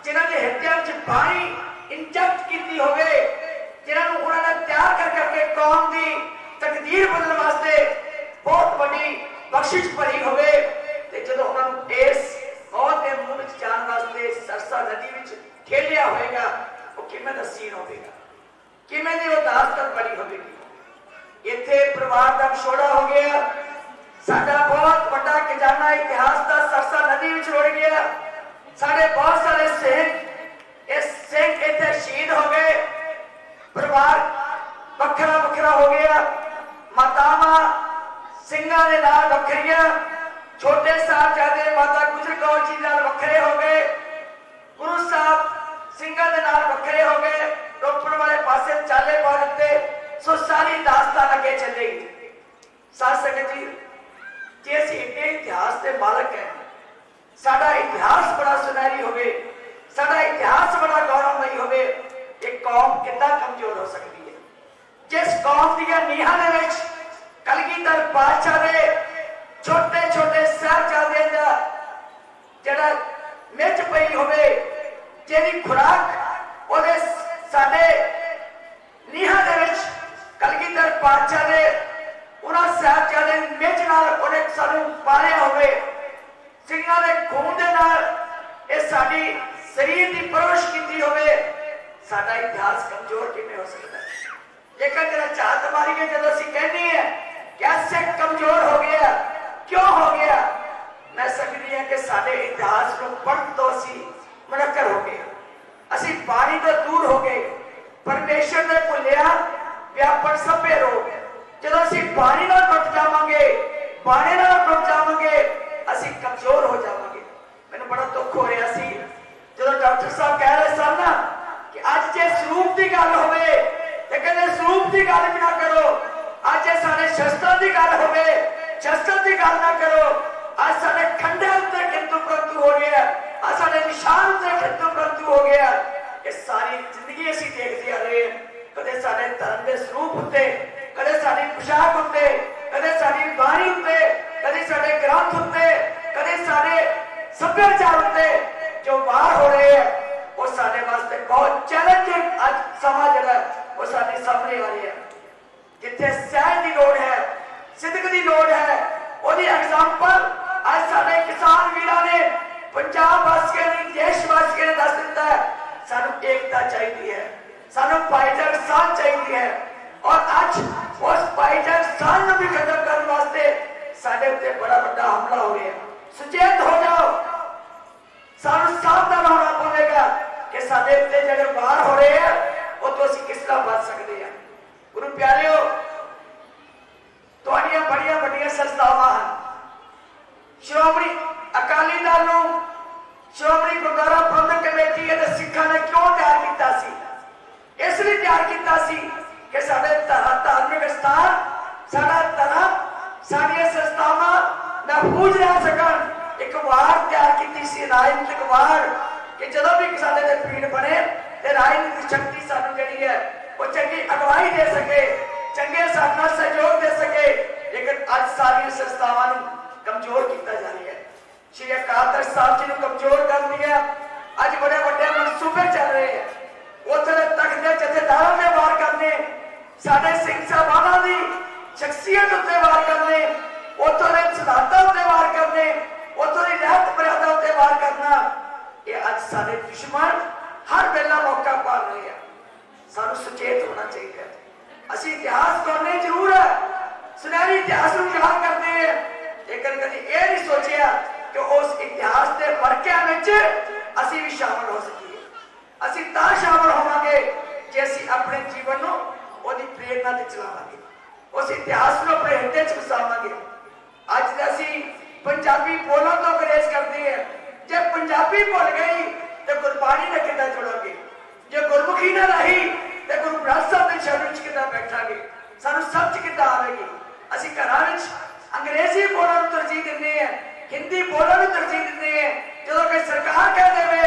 ਜਿਨ੍ਹਾਂ ਦੇ ਹਿਰਦਿਆਂ ਵਿੱਚ ਬਾਣੀ ਇੰਜੈਕਟ ਕੀਤੀ ਹੋਵੇ, ਜਿਨ੍ਹਾਂ ਨੂੰ ਉਹਨਾਂ ਨੇ ਤਿਆਰ ਕਰਕੇ ਕੌਮ ਦੀ ਤਕਦੀਰ ਬਦਲਣ ਵਾਸਤੇ ਬਹੁਤ ਵੱਡੀ ਬਖਸ਼ਿਸ਼ ਭਰੀ ਹੋਵੇ, ਤੇ ਜਦੋਂ ਉਹਨਾਂ ਨੂੰ ਇਸ ਮੌਤ ਦੇ ਮੂੰਹ ਵਿੱਚ ਜਾਣ ਵਾਸਤੇ ਸਰਸਾ ਨਦੀ ਵਿੱਚ ਠੇਲਿਆ ਹੋਵੇਗਾ, ਉਹ ਕਿਵੇਂ ਦਾ ਸੀਨ ਹੋਵੇਗਾ, ਕਿਵੇਂ ਦੀ ਉਹ ਦਾਸਤਾਨ ਬਣੀ ਹੋਵੇਗੀ। ਇੱਥੇ ਪਰਿਵਾਰ ਦਾ ਵਿਛੋੜਾ ਹੋ ਗਿਆ, ਸਾਡਾ ਬਹੁਤ ਵੱਡਾ ਖਜ਼ਾਨਾ ਇਤਿਹਾਸ ਦਾ ਸਰਸਾ ਨਦੀ ਵਿੱਚ ਰੁੜ ਗਿਆ, ਸਾਡੇ ਬਹੁਤ ਸਾਰੇ ਸਿੰਘ ਇੱਥੇ ਸ਼ਹੀਦ ਹੋ ਗਏ, ਪਰਿਵਾਰ ਵੱਖਰਾ ਵੱਖਰਾ ਹੋ ਗਿਆ, ਮਾਤਾਵਾਂ ਸਿੰਘਾਂ ਦੇ ਨਾਲ ਵੱਖਰੀਆਂ, ਛੋਟੇ ਸਾਹਿਬਜ਼ਾਦੇ ਮਾਤਾ ਗੁਜਰ ਕੌਰ ਜੀ ਨਾਲ ਵੱਖਰੇ ਹੋ ਗਏ, ਗੁਰੂ ਸਾਹਿਬ ਸਿੰਘਾਂ ਦੇ ਨਾਲ ਵੱਖਰੇ ਹੋ ਗਏ, ਰੋਪੜ ਵਾਲੇ ਪਾਸੇ ਚਾਲੇ ਪਾ ਦਿੱਤੇ। ਸੋ ਸਾਰੀ ਦਾਸਤਾਨ ਅੱਗੇ ਚੱਲੇਗੀ। ਸਾਧ ਸੰਗਤ ਜੀ, ਜੇ ਅਸੀਂ ਇੰਨੇ ਇਤਿਹਾਸ ਦੇ ਮਾਲਕ ਹੈ, ਸਾਡਾ ਇਤਿਹਾਸ ਬੜਾ ਸੁਨਹਿਰੀ ਹੋਵੇ, ਸਾਡਾ ਇਤਿਹਾਸ ਬੜਾ ਗੌਰਵਮਈ ਹੋਵੇ, ਇਹ ਕੌਮ ਕਿੱਦਾਂ ਕਮਜ਼ੋਰ ਹੋ ਸਕਦੀ ਹੈ? ਜਿਸ ਕੌਮ ਦੀਆਂ ਨੀਹਾਂ ਦੇ ਵਿੱਚ ਕਲਗੀਧਰ ਪਾਤਸ਼ਾਹ ਦੇ ਛੋਟੇ ਛੋਟੇ ਸਾਹਿਬਜ਼ਾਦਿਆਂ ਦਾ ਜਿਹੜਾ ਮਿੱਚ ਪਈ ਹੋਵੇ, ਜਿਹਦੀ ਖੁਰਾਕ ਉਹਦੇ ਸਾਡੇ ਨੀਹਾਂ ਦੇ ਵਿੱਚ ਕਲਗੀਧਰ ਪਾਤਸ਼ਾਹ ਦੇ ਉਹਨਾਂ ਸਾਹਿਬਜ਼ਾਦੇ ਮਿੱਚ ਨਾਲ ਉਹਨੇ ਸਾਨੂੰ ਪਾਲਿਆ ਹੋਵੇ, ਸਿੰਘਾਂ ਦੇ ਖੂਨ ਦੇ ਨਾਲ ਇਹ ਸਾਡੀ ਸਰੀਰ ਦੀ ਪਰਵਰਿਸ਼ ਕੀਤੀ ਹੋਵੇ, ਸਾਡਾ ਇਤਿਹਾਸ ਕਮਜ਼ੋਰ ਕਿਵੇਂ ਹੋ ਸਕਦਾ ਹੈ? ਜੇਕਰ ਜਿਹੜਾ ਝਾਤ ਮਾਰੀਏ, ਜਦੋਂ ਅਸੀਂ ਕਹਿੰਦੇ ਹਾਂ ਕਿ ਐਸੇ ਕਮਜ਼ੋਰ ਹੋ ਗਿਆ, ਕਿਉਂ ਹੋ ਗਿਆ? ਮੈਂ ਸਮਝਦੀ ਹਾਂ ਕਿ ਸਾਡੇ ਇਤਿਹਾਸ ਨੂੰ ਪੜ੍ਹਨ ਤੋਂ ਅਸੀਂ ਮੁਨੱਕਰ ਹੋ ਗਏ, ਅਸੀਂ ਬਾਣੀ ਤੋਂ ਦੂਰ ਹੋ ਗਏ, ਪਰਮੇਸ਼ਰ ਦੇ ਭੁੱਲਿਆ ਵਿਆਪਨ ਸਭੇ ਰੋਗ। ਜਦੋਂ ਅਸੀਂ ਬਾਣੀ ਨਾਲ ਟੁੱਟ ਜਾਵਾਂਗੇ, ਬਾਣੀ ਨਾਲ ਟੁੱਟ ਜਾਵਾਂਗੇ, ਅਸੀਂ ਕਮਜ਼ੋਰ ਹੋ ਜਾਵਾਂਗੇ। ਮੈਨੂੰ ਬੜਾ ਦੁੱਖ ਹੋ ਰਿਹਾ ਸੀ ਜਦੋਂ ਡਾਕਟਰ ਸਾਹਿਬ ਕਹਿ ਰਹੇ ਸਨ ਨਾ ਕਿ ਅੱਜ ਜੇ ਸਰੂਪ ਦੀ ਗੱਲ ਹੋਵੇ ਤੇ ਕਹਿੰਦੇ ਸਰੂਪ ਦੀ ਗੱਲ ਵੀ ਨਾ ਕਰੋ, ਅੱਜ ਜੇ ਸਾਡੇ ਸ਼ਸਤਰਾਂ ਦੀ ਗੱਲ ਹੋਵੇ, ਸ਼ਸਤਰ ਦੀ ਗੱਲ ਨਾ ਕਰੋ, ਅੱਜ ਸਾਡੇ ਖੰਡੇ ਉੱਤੇ ਕਿੰਤੂ ਪ੍ਰੰਤੂ ਹੋ ਗਿਆ, ਅੱਜ ਸਾਡੇ ਨਿਸ਼ਾਨ ਉੱਤੇ ਕਿੰਤੂ ਪ੍ਰੰਤੂ ਹੋ ਗਿਆ। ਇਹ ਸਾਰੀ ਜ਼ਿੰਦਗੀ ਅਸੀਂ ਦੇਖਦੇ ਆ ਰਹੇ, ਕਦੇ ਸਾਡੇ ਧਰਮ ਦੇ ਸਰੂਪ ਉੱਤੇ, ਕਦੇ ਸਾਡੀ ਪੁਸ਼ਾਕ ਉੱਤੇ, ਕਦੇ ਸਾਡੀ ਬਾਣੀ ਉੱਤੇ, ਕਦੇ ਸਾਡੇ ਗ੍ਰੰਥ ਉੱਤੇ, ਕਦੇ ਸਾਡੇ ਸੱਭਿਆਚਾਰ ਉੱਤੇ ਜੋ ਵਾਰ ਹੋ ਰਹੇ ਹੈ, ਉਹ ਸਾਡੇ ਵਾਸਤੇ ਬਹੁਤ ਚੈਲੰਜਿੰਗ ਅੱਜ ਸਮਾਂ ਜਿਹੜਾ ਉਹ ਸਾਡੇ ਸਾਹਮਣੇ ਆ ਰਿਹਾ। ਜਿੱਥੇ ਸਹਿਜ ਦੀ ਲੋੜ ਹੈ, ਸਿੱਧਕ ਦੀ ਲੋੜ ਹੈ, ਉਹਦੀ ਐਗਜ਼ਾਮਪਲ ਅੱਜ ਸਾਡੇ ਕਿਸਾਨ ਵੀਰਾਂ ਨੇ, ਪੰਜਾਬ ਵਾਸੀਆਂ ਨੇ, ਦੇਸ਼ ਵਾਸੀਆਂ ਨੇ ਦੱਸ ਦਿੱਤਾ ਹੈ। ਸਾਨੂੰ ਏਕਤਾ ਚਾਹੀਦੀ ਹੈ, ਸਾਨੂੰ ਭਾਈਚਾਰਕ ਸਾਂਝ ਚਾਹੀਦੀ ਹੈ, ਔਰ ਅੱਜ ਉਸ ਭਾਈਚਾਰਕ ਸਾਂਝ ਨੂੰ ਵੀ ਖਤਮ ਕਰਨ ਵਾਸਤੇ ਸਾਡੇ ਉੱਤੇ ਬੜਾ ਵੱਡਾ ਹਮਲਾ ਹੋ ਰਿਹਾ। ਸੁਚੇਤ ਹੋ ਜਾਓ, ਸਾਨੂੰ ਸਾਵਧਾਨ ਹੋਣਾ ਪਵੇਗਾ ਕਿ ਸਾਡੇ ਉੱਤੇ ਜਿਹੜੇ ਵਾਰ ਹੋ ਰਹੇ ਆ ਉਹ ਤੋਂ ਅਸੀਂ ਕਿਸ ਤਰ੍ਹਾਂ ਬਚ ਸਕਦੇ ਹਾਂ। ਗੁਰੂ ਪਿਆਰਿਓ, ਤੁਹਾਡੀਆਂ ਬੜੀਆਂ ਵੱਡੀਆਂ ਸੰਸਥਾਵਾਂ ਹਨ। ਸ਼੍ਰੋਮਣੀ ਅਕਾਲੀ ਦਲ ਨੂੰ ਸ਼੍ਰੋਮਣੀ ਗੁਰਦੁਆਰਾ ਪ੍ਰਬੰਧਕ ਕਮੇਟੀ ਅਤੇ ਸਿੱਖਾਂ ਨੇ ਕਿਉਂ ਤਿਆਰ ਕੀਤਾ ਸੀ? ਇਸ ਲਈ ਤਿਆਰ ਕੀਤਾ ਸੀ ਕਿ ਸਾਡੇ ਧਾਰਮਿਕ ਸਥਾਨ, ਸਾਡਾ ਧਰਮ, ਸਾਡੀਆਂ ਸੰਸਥਾਵਾਂ ਮਹਿਫੂਜ਼ ਰਹਿ ਸਕਣ। ਇੱਕ ਵਾਰ ਤਿਆਰ ਕੀਤੀ ਸੀ, ਰਾਜਨੀਤਿਕ ਵਾਰ, ਕਿ ਜਦੋਂ ਵੀ ਸਾਡੇ ਤੇ ਭੀੜ ਬਣੇ ਤੇ ਰਾਜਨੀਤਿਕ ਸ਼ਕਤੀ ਸਾਨੂੰ ਜਿਹੜੀ ਹੈ ਉਹ ਚੰਗੀ ਅਗਵਾਈ ਦੇ ਸਕੇ, ਚੰਗੇ ਸਾਡੇ ਨਾਲ ਸਹਿਯੋਗ ਦੇ ਸਕੇ। ਲੇਕਿਨ ਅੱਜ ਸਾਰੀਆਂ ਸੰਸਥਾਵਾਂ ਨੂੰ ਕਮਜ਼ੋਰ ਕੀਤਾ ਜਾ ਰਿਹਾ ਹੈ। ਸ਼੍ਰੀ ਅਕਾਲ ਤਖਤ ਸਾਹਿਬ ਜੀ ਨੂੰ ਕਮਜ਼ੋਰ ਕਰ ਲਿਆ। ਅੱਜ ਬੜੇ ਵੱਡੇ ਮਨਸੂਬੇ ਚੱਲ ਰਹੇ ਆ, ਉੱਥੇ ਦੇ ਤਖਤ ਦੇ ਜਥੇਦਾਰਾਂ ਦੇ ਵਾਰ ਕਰਨੇ, ਸਾਡੇ ਸਿੰਘ ਸਾਹਿਬਾਨਾਂ ਦੀ ਸ਼ਖਸੀਅਤ ਉੱਤੇ ਵਾਰ ਕਰਨੇ, ਉੱਥੋਂ ਦੇ ਸਿਧਾਂਤਾਂ ਉੱਤੇ ਵਾਰ ਕਰਨੇ, ਉੱਥੋਂ ਦੀ ਰਹਿਤ ਮਰਿਆਦਾ ਉੱਤੇ ਵਾਰ ਕਰਨਾ, ਇਹ ਅੱਜ ਸਾਡੇ ਦੁਸ਼ਮਣ ਹਰ ਵੇਲਾ ਮੌਕਾ ਪਾ ਰਹੇ ਆ। ਸਾਨੂੰ ਸੁਚੇਤ ਹੋਣਾ ਚਾਹੀਦਾ ਹੈ। ਅਸੀਂ ਇਤਿਹਾਸ ਪੜ੍ਹਨੇ ਜ਼ਰੂਰ ਹੈ, ਸੁਨਹਿਰੀ ਇਤਿਹਾਸ ਨੂੰ ਯਾਦ ਕਰਦੇ ਹਾਂ, ਲੇਕਿਨ ਕਦੀ ਇਹ ਨਹੀਂ ਸੋਚਿਆ ਕਿ ਉਸ ਇਤਿਹਾਸ ਦੇ ਵਰਕਿਆਂ ਵਿੱਚ ਅਸੀਂ ਵੀ ਸ਼ਾਮਲ ਹੋ ਸਕੀਏ। ਅਸੀਂ ਤਾਂ ਸ਼ਾਮਲ ਹੋਵਾਂਗੇ ਜੇ ਅਸੀਂ ਆਪਣੇ ਜੀਵਨ ਨੂੰ ਉਹਦੀ ਪ੍ਰੇਰਨਾ ਤੇ ਚਲਾਵਾਂਗੇ, ਉਸ ਇਤਿਹਾਸ ਨੂੰ ਆਪਣੇ ਹਿਰਦੇ 'ਚ ਵਸਾਵਾਂਗੇ। ਅੱਜ ਅਸੀਂ ਪੰਜਾਬੀ ਬੋਲਣ ਤੋਂ ਗੁਰੇਜ਼ ਕਰਦੇ ਹਾਂ। ਜੇ ਪੰਜਾਬੀ ਭੁੱਲ ਗਈ ਤੇ ਗੁਰਬਾਣੀ ਨਾਲ ਕਿੱਦਾਂ ਜੁੜਾਂਗੇ? ਜੇ ਗੁਰਮੁਖੀ ਨਾ ਰਹੀ ਤੇ ਗੁਰੂ ਗ੍ਰੰਥ ਸਾਹਿਬ ਦੇ ਸ਼ਰਨ ਵਿੱਚ ਕਿੱਦਾਂ ਬੈਠਾਂਗੇ? ਸਾਨੂੰ ਸਮਝ ਕਿੱਦਾਂ ਆਵੇਗੀ? ਅਸੀਂ ਘਰਾਂ ਵਿੱਚ ਅੰਗਰੇਜ਼ੀ ਬੋਲਣ ਨੂੰ ਤਰਜੀਹ ਦਿੰਦੇ ਹਾਂ, हिंदी बोलने में तरजीह देते हैं। जो कि सरकार कह देवे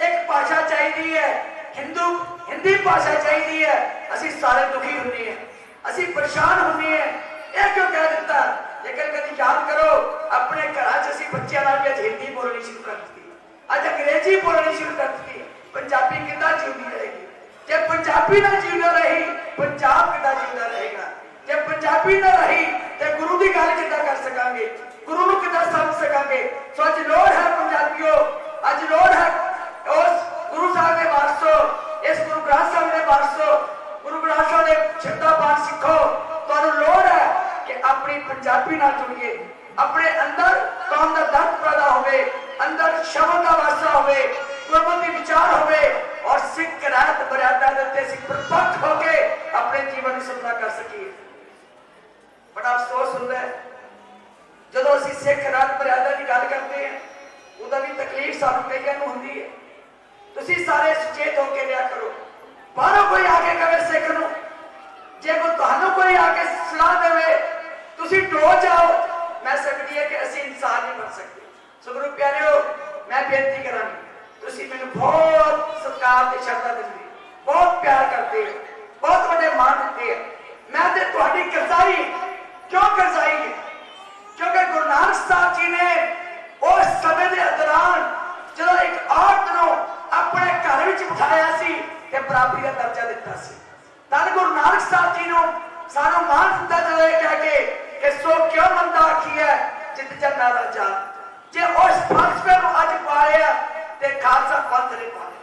एक भाषा चाहिए है, हिंदी भाषा चाहिए है, असी सारे दुखी होंगे हैं, असी परेशान होंगे हैं। यह क्यों कह दिता? लेकिन कभी याद करो अपने घर असी बच्चों नाल भी हिंदी बोलनी शुरू कर दी, अज अंग्रेजी बोलनी शुरू कर दी। पंजाबी कितना जीती रहेगी? जब पंजाबी ना जीना रही पंजाब कितना जीता रहेगा? जब पंजाबी ना रही तो गुरु की गल कितना कर सकांगे, गुरु को कितना समझ सकांगे? सो अज लोड़ है पंजाबियों, अज लोड़ है उस गुरु साहब के वारसो, इस गुरु ग्रंथ साहब के वारसो, गुरु ग्रंथ साहब के शब्दा पाठ सीखो। तो लोड़ है कि अपनी पंजाबी ना जुड़िए, अपने अंदर कौम का दर्द पैदा होवे, अंदर शब्द का वास्ता होवे, गुरमति विचार होवे और सिख रात मर्यादा देते सिख प्रपक्ष होके अपने जीवन में सफलता कर सकिए। बड़ा अफसोस होता है जो असं सिख रात मर्यादा की गल करते हैं, उदा भी तकलीफ सानू कईयां नूं हुंदी है। तुसीं सारे सुचेत होके लिया करो। बाहरों कोई आके कहे सिख नूं, जे कोई आके सलाह देवे तुसीं डो जाओ, मैं सकती है कि असीं इंसान नहीं बन सकते। सो गुरु प्यारिओ, मैं बेनती करांगी, तुसीं मैनूं बहुत सत्कार ते श्रद्धा दिंदे, बहुत प्यार करते हो, बहुत बड़े मान दिते हैं। मैं ते तुहाडी करजाई क्यों करजाई है? क्योंकि गुरु नानक साहब जी ने उस समय के दौरान जो एक औरत को अपने घर में बिठाया सी ते बराबरी का दर्जा दिता सी। धन गुरु नानक साहब जी ने सानू मान दिता जो कह के कि सो क्यों मंदा आखी है जित जन्ना राजा। जे उस फलसफे को अज पाया ते खालसा पंथ ने पाया,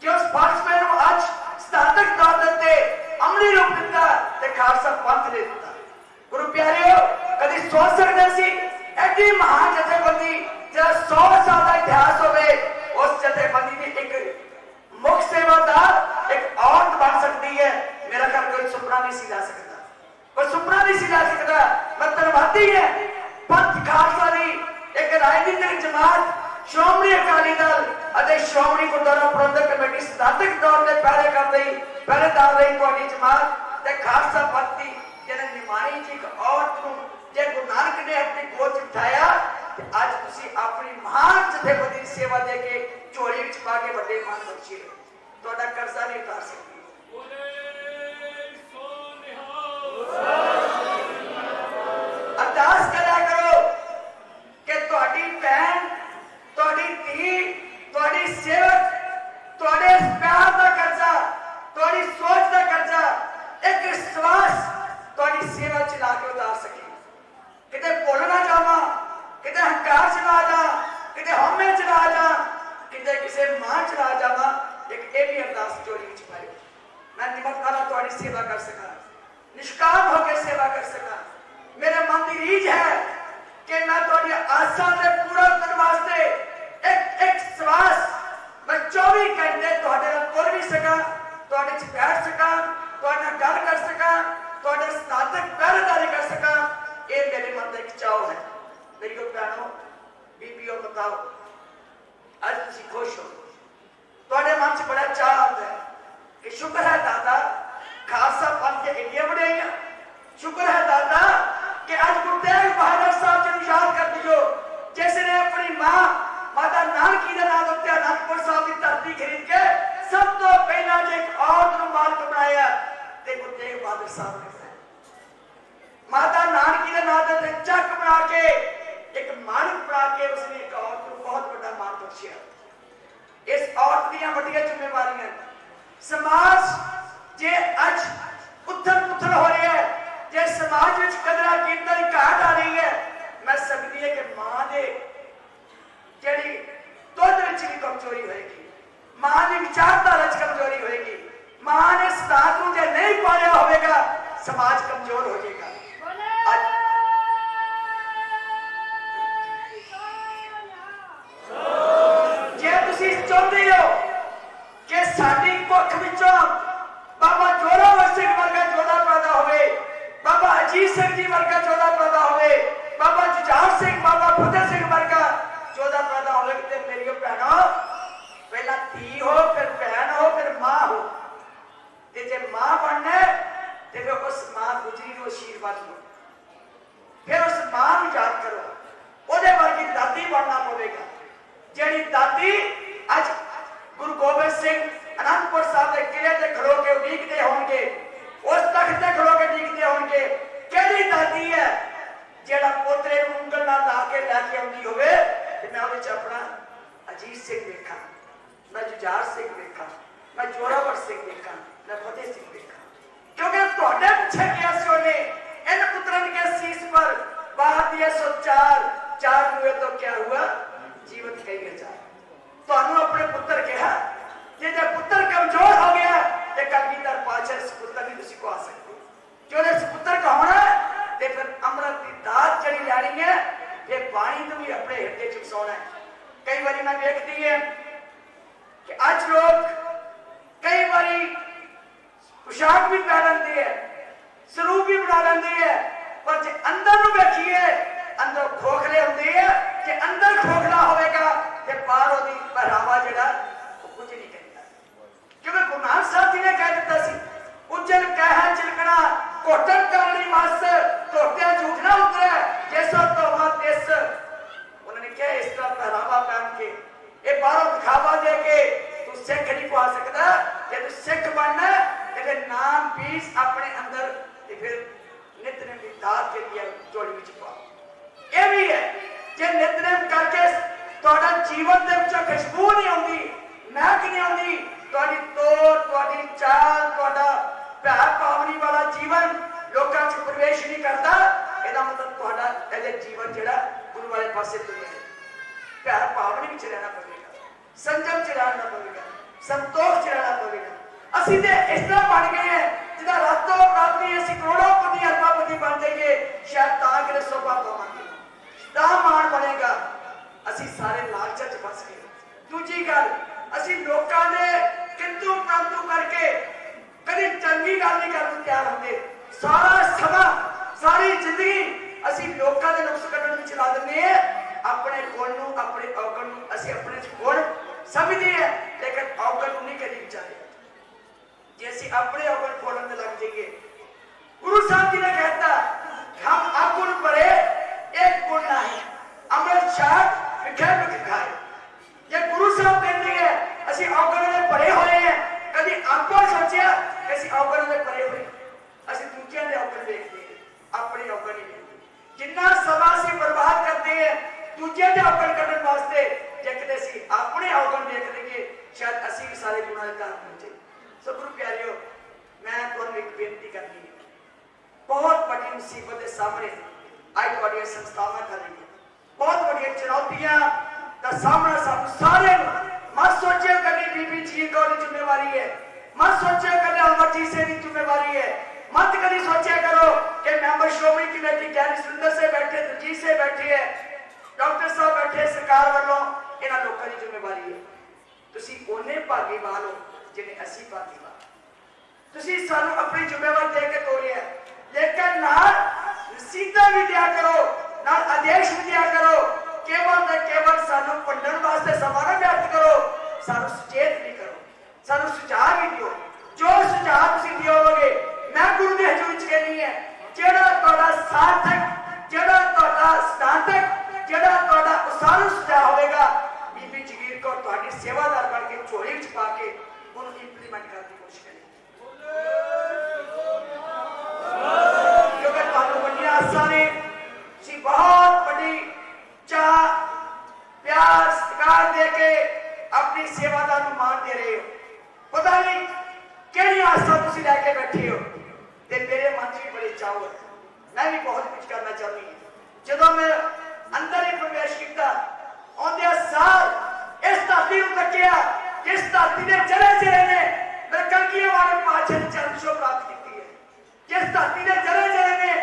जे उस फलसफे को अज स्नातक दौर दिते अमली रूप दिता ते खालसा पंथ ने दिता। गुरु प्यारिओ, कभी सोच सकते सी एडी महान जथेबंदी जो 100 साल का इतिहास होवे, उस जथेबंदी की एक मुख्य सेवादार एक औरत बन सकती है? मेरा ख्याल कोई सुपना नहीं सी ला सकता, कोई सुपना नहीं सी ला सकता। मतलबी है पंथ खालसा दी एक राजनीतिक जमात श्रोमणी अकाली दल अते श्रोमणी गुरुद्वारा प्रबंधक कमेटी स्नातक दौर के पहरेदार रही तुहाडी जमात ते खालसा पंथ दी जिन्हें निमाणी जी एक औरत को जे गुरु नानक ने अपनी गोद च बिठाया ते अज तुसीं अपनी महान जथेबंदी की सेवा दे के झोली विच पा के वड्डे मान बख्शे, तुहाडा कर्जा नहीं उतार सकती। अरदास करा करो कि तुहाडी भैन, तुहाडी धी, तुहाडी सेवक, तुहाडे प्यार का कर्जा, तुहाडी सोच का कर्जा, एक विश्वास तुहाडी सेवा चला के उतार सके। किते भुल ना जावा, किते हंकार चला जा, किते हौमे चला जा, किते किसी मां चला जावा, एक ये भी अरदास चोरी विच पाए। मैं निमत खाना तुहाडी सेवा कर सका, निष्काम होकर सेवा कर सका। मेरे मन की रीझ है कि मैं तुहाडी आसां दे पूरा करने वास्ते एक श्वास मैं 24 घंटे तुहाडे नाल तुर भी सका, तुहाडे च बैठ सका, तुहाडे नाल गल कर सका, तुहाडे स्नातक पहरेदारी कर सका। ये मेरे मन का एक चाव है। मेरी को भैनों बीबियों बताओ, आज तुसीं खुश हो, तुहाडे मन च बड़ा चाह आता है कि शुक्र है दादा खालसा पंथ के इंडिया बढ़िया, शुक्र है दादा कि आज गुरु तेग बहादुर साहब जी याद कर दियो जिसने अपनी मां माता नानकी के नाम उत्ते अनंदपुर साहब की धरती खरीद के सब तो पहला जो एक औरत को मालक बनाया ते गुरु तेग बहादुर साहब ने माता नानकी के नाम उत्ते चक बना के एक मालक बना के उसने एक औरत को बहुत बड़ा मान बख्शिया। इस औरत दी बड़िया जिम्मेवारियां समाज जे अज उथल पुथल हो रही है, जे समाज में कदर कीमत की घाट आ रही है, मैं सकती है कि मां ने जी दुध भी कमजोरी होगी, मां की विचारधारा कमजोरी होगी, मां ने सिद्धांत को जो नहीं पाया होगा समाज कमजोर हो जाएगा। जे तुसीं चाहते हो कि साडी कुख विचों बाबा जोरावर सिंह वर्गा जोधा पैदा होवे, बाबा अजीत सिंह जी वर्गा जोधा पैदा होवे, बाबा जुझार सिंह, बाबा फतेह सिंह वर्गा जोधा पैदा होवे, ते मेरी भैनों पहला धी हो, फिर बहन हो, फिर मां हो। ते जे मां बनना ते फिर उस मां गुजरी को आशीर्वाद लो, फिर उस मां को याद करो, ओदे वर्गी ਸਿੰਘ ਵੇਖਾਂ, ਮੈਂ ਜੁਝਾਰ ਸਿੰਘ ਵੇਖਾਂ, ਮੈਂ ਜੋਰਾਵਰ ਸਿੰਘ ਵੇਖਾਂ, मैं फतेह सिंह देखा, क्योंकि थोड़े पूछे गया से उन्हें इन पुत्रन के शीश पर बाहर दिए 104 हुए तो क्या हुआ, जीवन कई हजार। तो अपने पुत्र कहा कि जब पुत्र कमजोर हो गया तो कलगीधर पातशाह इस पुत्र नहीं तुसी को आ सकते, जो इस पुत्र का होना ते फिर अमृत की दात जड़ी लैनी है, ये पानी तो भी अपने हृदय च वसाउणा है। कई बार मैं देखती है कि आज लोग कई बारी पोशाक भी पा लेंगे है, स्वरूप भी बना लेंगे है, पर जो अंदर नूं वेखीए अंदर खोखले होंगे है, जे अंदर खोखला होगा तो बाहर ओदी पहरावा जिहड़ा कुछ नहीं कहता। क्योंकि गुरु नानक साहब जी ने कह दिता सी, उज्जल कह चिलकना कोटन करनी मस टोटिया झूठना उतरे जैसा तो तिस। उन्होंने क्या इस तरह पहरावा पहन के ये बाहरों दिखावा दे के तू सिख नहीं पा सकता, जे तू सिख बनना फिर नाम पीस अपने अंदर फिर नित्यनेम की दात के लिए जोड़ी में पा। ये भी है जे नित्यनेम करके ਤੁਹਾਡਾ जीवन ਦੇ ਵਿੱਚੋਂ खुशबू नहीं आती, महक नहीं आती, ਤੁਹਾਡੀ ਤੋਰ, ਤੁਹਾਡੀ ਚਾਲ, ਤੁਹਾਡਾ ਭੈ ਭਾਵਨੀ ਵਾਲਾ ਜੀਵਨ ਲੋਕਾਂ 'ਚ ਪ੍ਰਵੇਸ਼ ਨਹੀਂ ਕਰਦਾ, ਇਹਦਾ ਮਤਲਬ ਤੁਹਾਡਾ ਇਹ ਜੀਵਨ ਜਿਹੜਾ ਗੁਰੂ ਵਾਲੇ ਪਾਸੇ ਤੁਰਿਆ ਹੈ। ਭੈ ਭਾਵਨੀ ਵਿੱਚ ਰਹਿਣਾ ਪਵੇਗਾ, ਸੰਜਮ 'ਚ ਰਹਿਣਾ ਪਵੇਗਾ, ਸੰਤੋਖ 'ਚ ਰਹਿਣਾ ਪਵੇਗਾ। ਅਸੀਂ ਤੇ ਇਸ ਤਰ੍ਹਾਂ ਬਣ ਗਏ हैं जिदा रातों रात में ਅਸੀਂ ਕਰੋੜੋਂਪਤੀ ਅਰਬਾਪਤੀ बन जाइए, शायद ਤਾਂ ਕਿ ਸੋਭਾ ਪਾਵਾਂਗੇ, ਤਾਂ ਮਾਣ ਬਣੇਗਾ। ਅਸੀਂ ਸਾਰੇ ਲਾਲਚ 'ਚ ਫਸ ਗਏ। ਦੂਜੀ ਗੱਲ, ਅਸੀਂ ਲੋਕਾਂ ਦੇ ਕਿੰਤੂ ਪ੍ਰੰਤੂ ਕਰਕੇ ਕਦੀ ਚੰਗੀ ਗੱਲ ਨਹੀਂ ਕਰਨ ਨੂੰ ਤਿਆਰ ਹੁੰਦੇ। ਸਾਰਾ ਸਮਾਂ ਸਾਰੀ ਜ਼ਿੰਦਗੀ ਅਸੀਂ ਲੋਕਾਂ ਦੇ ਨੁਕਸ ਕੱਢਣ ਵਿੱਚ ਲਾ ਦਿੰਦੇ ਹਾਂ। ਆਪਣੇ ਗੁਣ ਨੂੰ, ਆਪਣੇ ਔਗਣ ਨੂੰ ਅਸੀਂ ਆਪਣੇ 'ਚ ਗੁਣ ਸਮਝਦੇ ਹਾਂ, ਲੇਕਿਨ ਔਗਣ ਨੂੰ ਨਹੀਂ ਕਦੀ ਵਿਚਾਰਦੇ। जे ਅਸੀਂ अपने औगण खोलन में लग जाइए, गुरु साहब जी ने कहता हम अवगुण परे एक गुण नहीं, अमृत छाट विखे विख खाए। जे गुरु साहब कहते हैं ਅਸੀਂ ਔਗਣ ਦੇ ਭਰੇ ਹੋਏ हैं, कभी ਆਪਾਂ सोचा कि ਅਸੀਂ ਔਗਣ ਦੇ ਭਰੇ ਹੋਏ, ਅਸੀਂ ਦੂਜਿਆਂ ਦੇ ਔਗਣ ਵੇਖਦੇ हैं, अपने औगण नहीं ਵੇਖਦੇ। जिन्ना समा ਅਸੀਂ बर्बाद करते हैं ਦੂਜਿਆਂ ਦੇ ਔਗਣ ਕੱਢਣ ਵਾਸਤੇ, ਜੇ ਕਿਤੇ ਅਸੀਂ ਆਪਣੇ ਔਗਣ ਦੇਖ ਲਈਏ शायद ਅਸੀਂ ਵੀ ਸਾਰੇ ਗੁਣਾਂ ਦੇ ਕਾਰਨ ਹੋ ਜਾਈਏ। सो गुरु प्यारियो, मैं तुहानू एक बेनती करनी है, बहुत बड़ी मुसीबत के सामने अज तुहाडियां संस्थावां कर रही है, बहुत बड़ी चुनौतियां का सामना सानू सारे मत सोचिया कभी बीबी जी कौर की जिम्मेवारी है, मत सोचिया कभी अमरजीत सिंह की जिम्मेवारी है, मत कभी सोचा करो कि मैंबर श्रोमणी कमेटी ज्ञानी सुंदर से बैठे, दलजीत से बैठे है, डॉक्टर साहब बैठे, सरकार वालों इन्हां लोकां की जिम्मेवारी है। तुसीं ओने भागीवान हो जिन्हें असी भागीवान। तुसीं सानू अपनी जिम्मेवारी दे के तोड़िया, लेकिन नाल सीधा भी दिया करो, नाल आदेश भी दिया करो, केवल ते केवल सानू भंडण वास्ते समा ना व्यर्थ करो, सानू सुचेत भी करो, सानू सुझाव भी दियो। जो सुझाव तुसीं दिओगे मैं गुरु दे हजूर च कहनी है, जेड़ा तुहाडा सार्थक, जेड़ा तुहाडा सिद्धांतक, जेड़ा तुहाडा उसारू सुझाव होवेगा, बीबी जगीर कौर तुहाडी सेवादार बन के झोली च पा के उन्हें इंप्लीमेंट करने की कोशिश करें। क्योंकि तुहानू बड़ियां आसां ने, तुसीं बहुत बड़ी चाह प्यार सत्कार दे के अपनी सेवादार नूं मान दे रहे हो। पता नहीं किहड़ी आसां तुसीं लैके बैठे हो, ते मेरे मन च भी बड़ी चाह है, मैं भी बहुत कुछ करना चाहती हूं। जदों मैं अंदर ही प्रवेश किया, आउंदे सार इस धरती नूं तकिया, जिस धरती के जड़े जड़े ने मेरे कलगीधर वाले पातशाह ने चरण छूह प्राप्त की है, जिस धरती के जड़े जड़े ने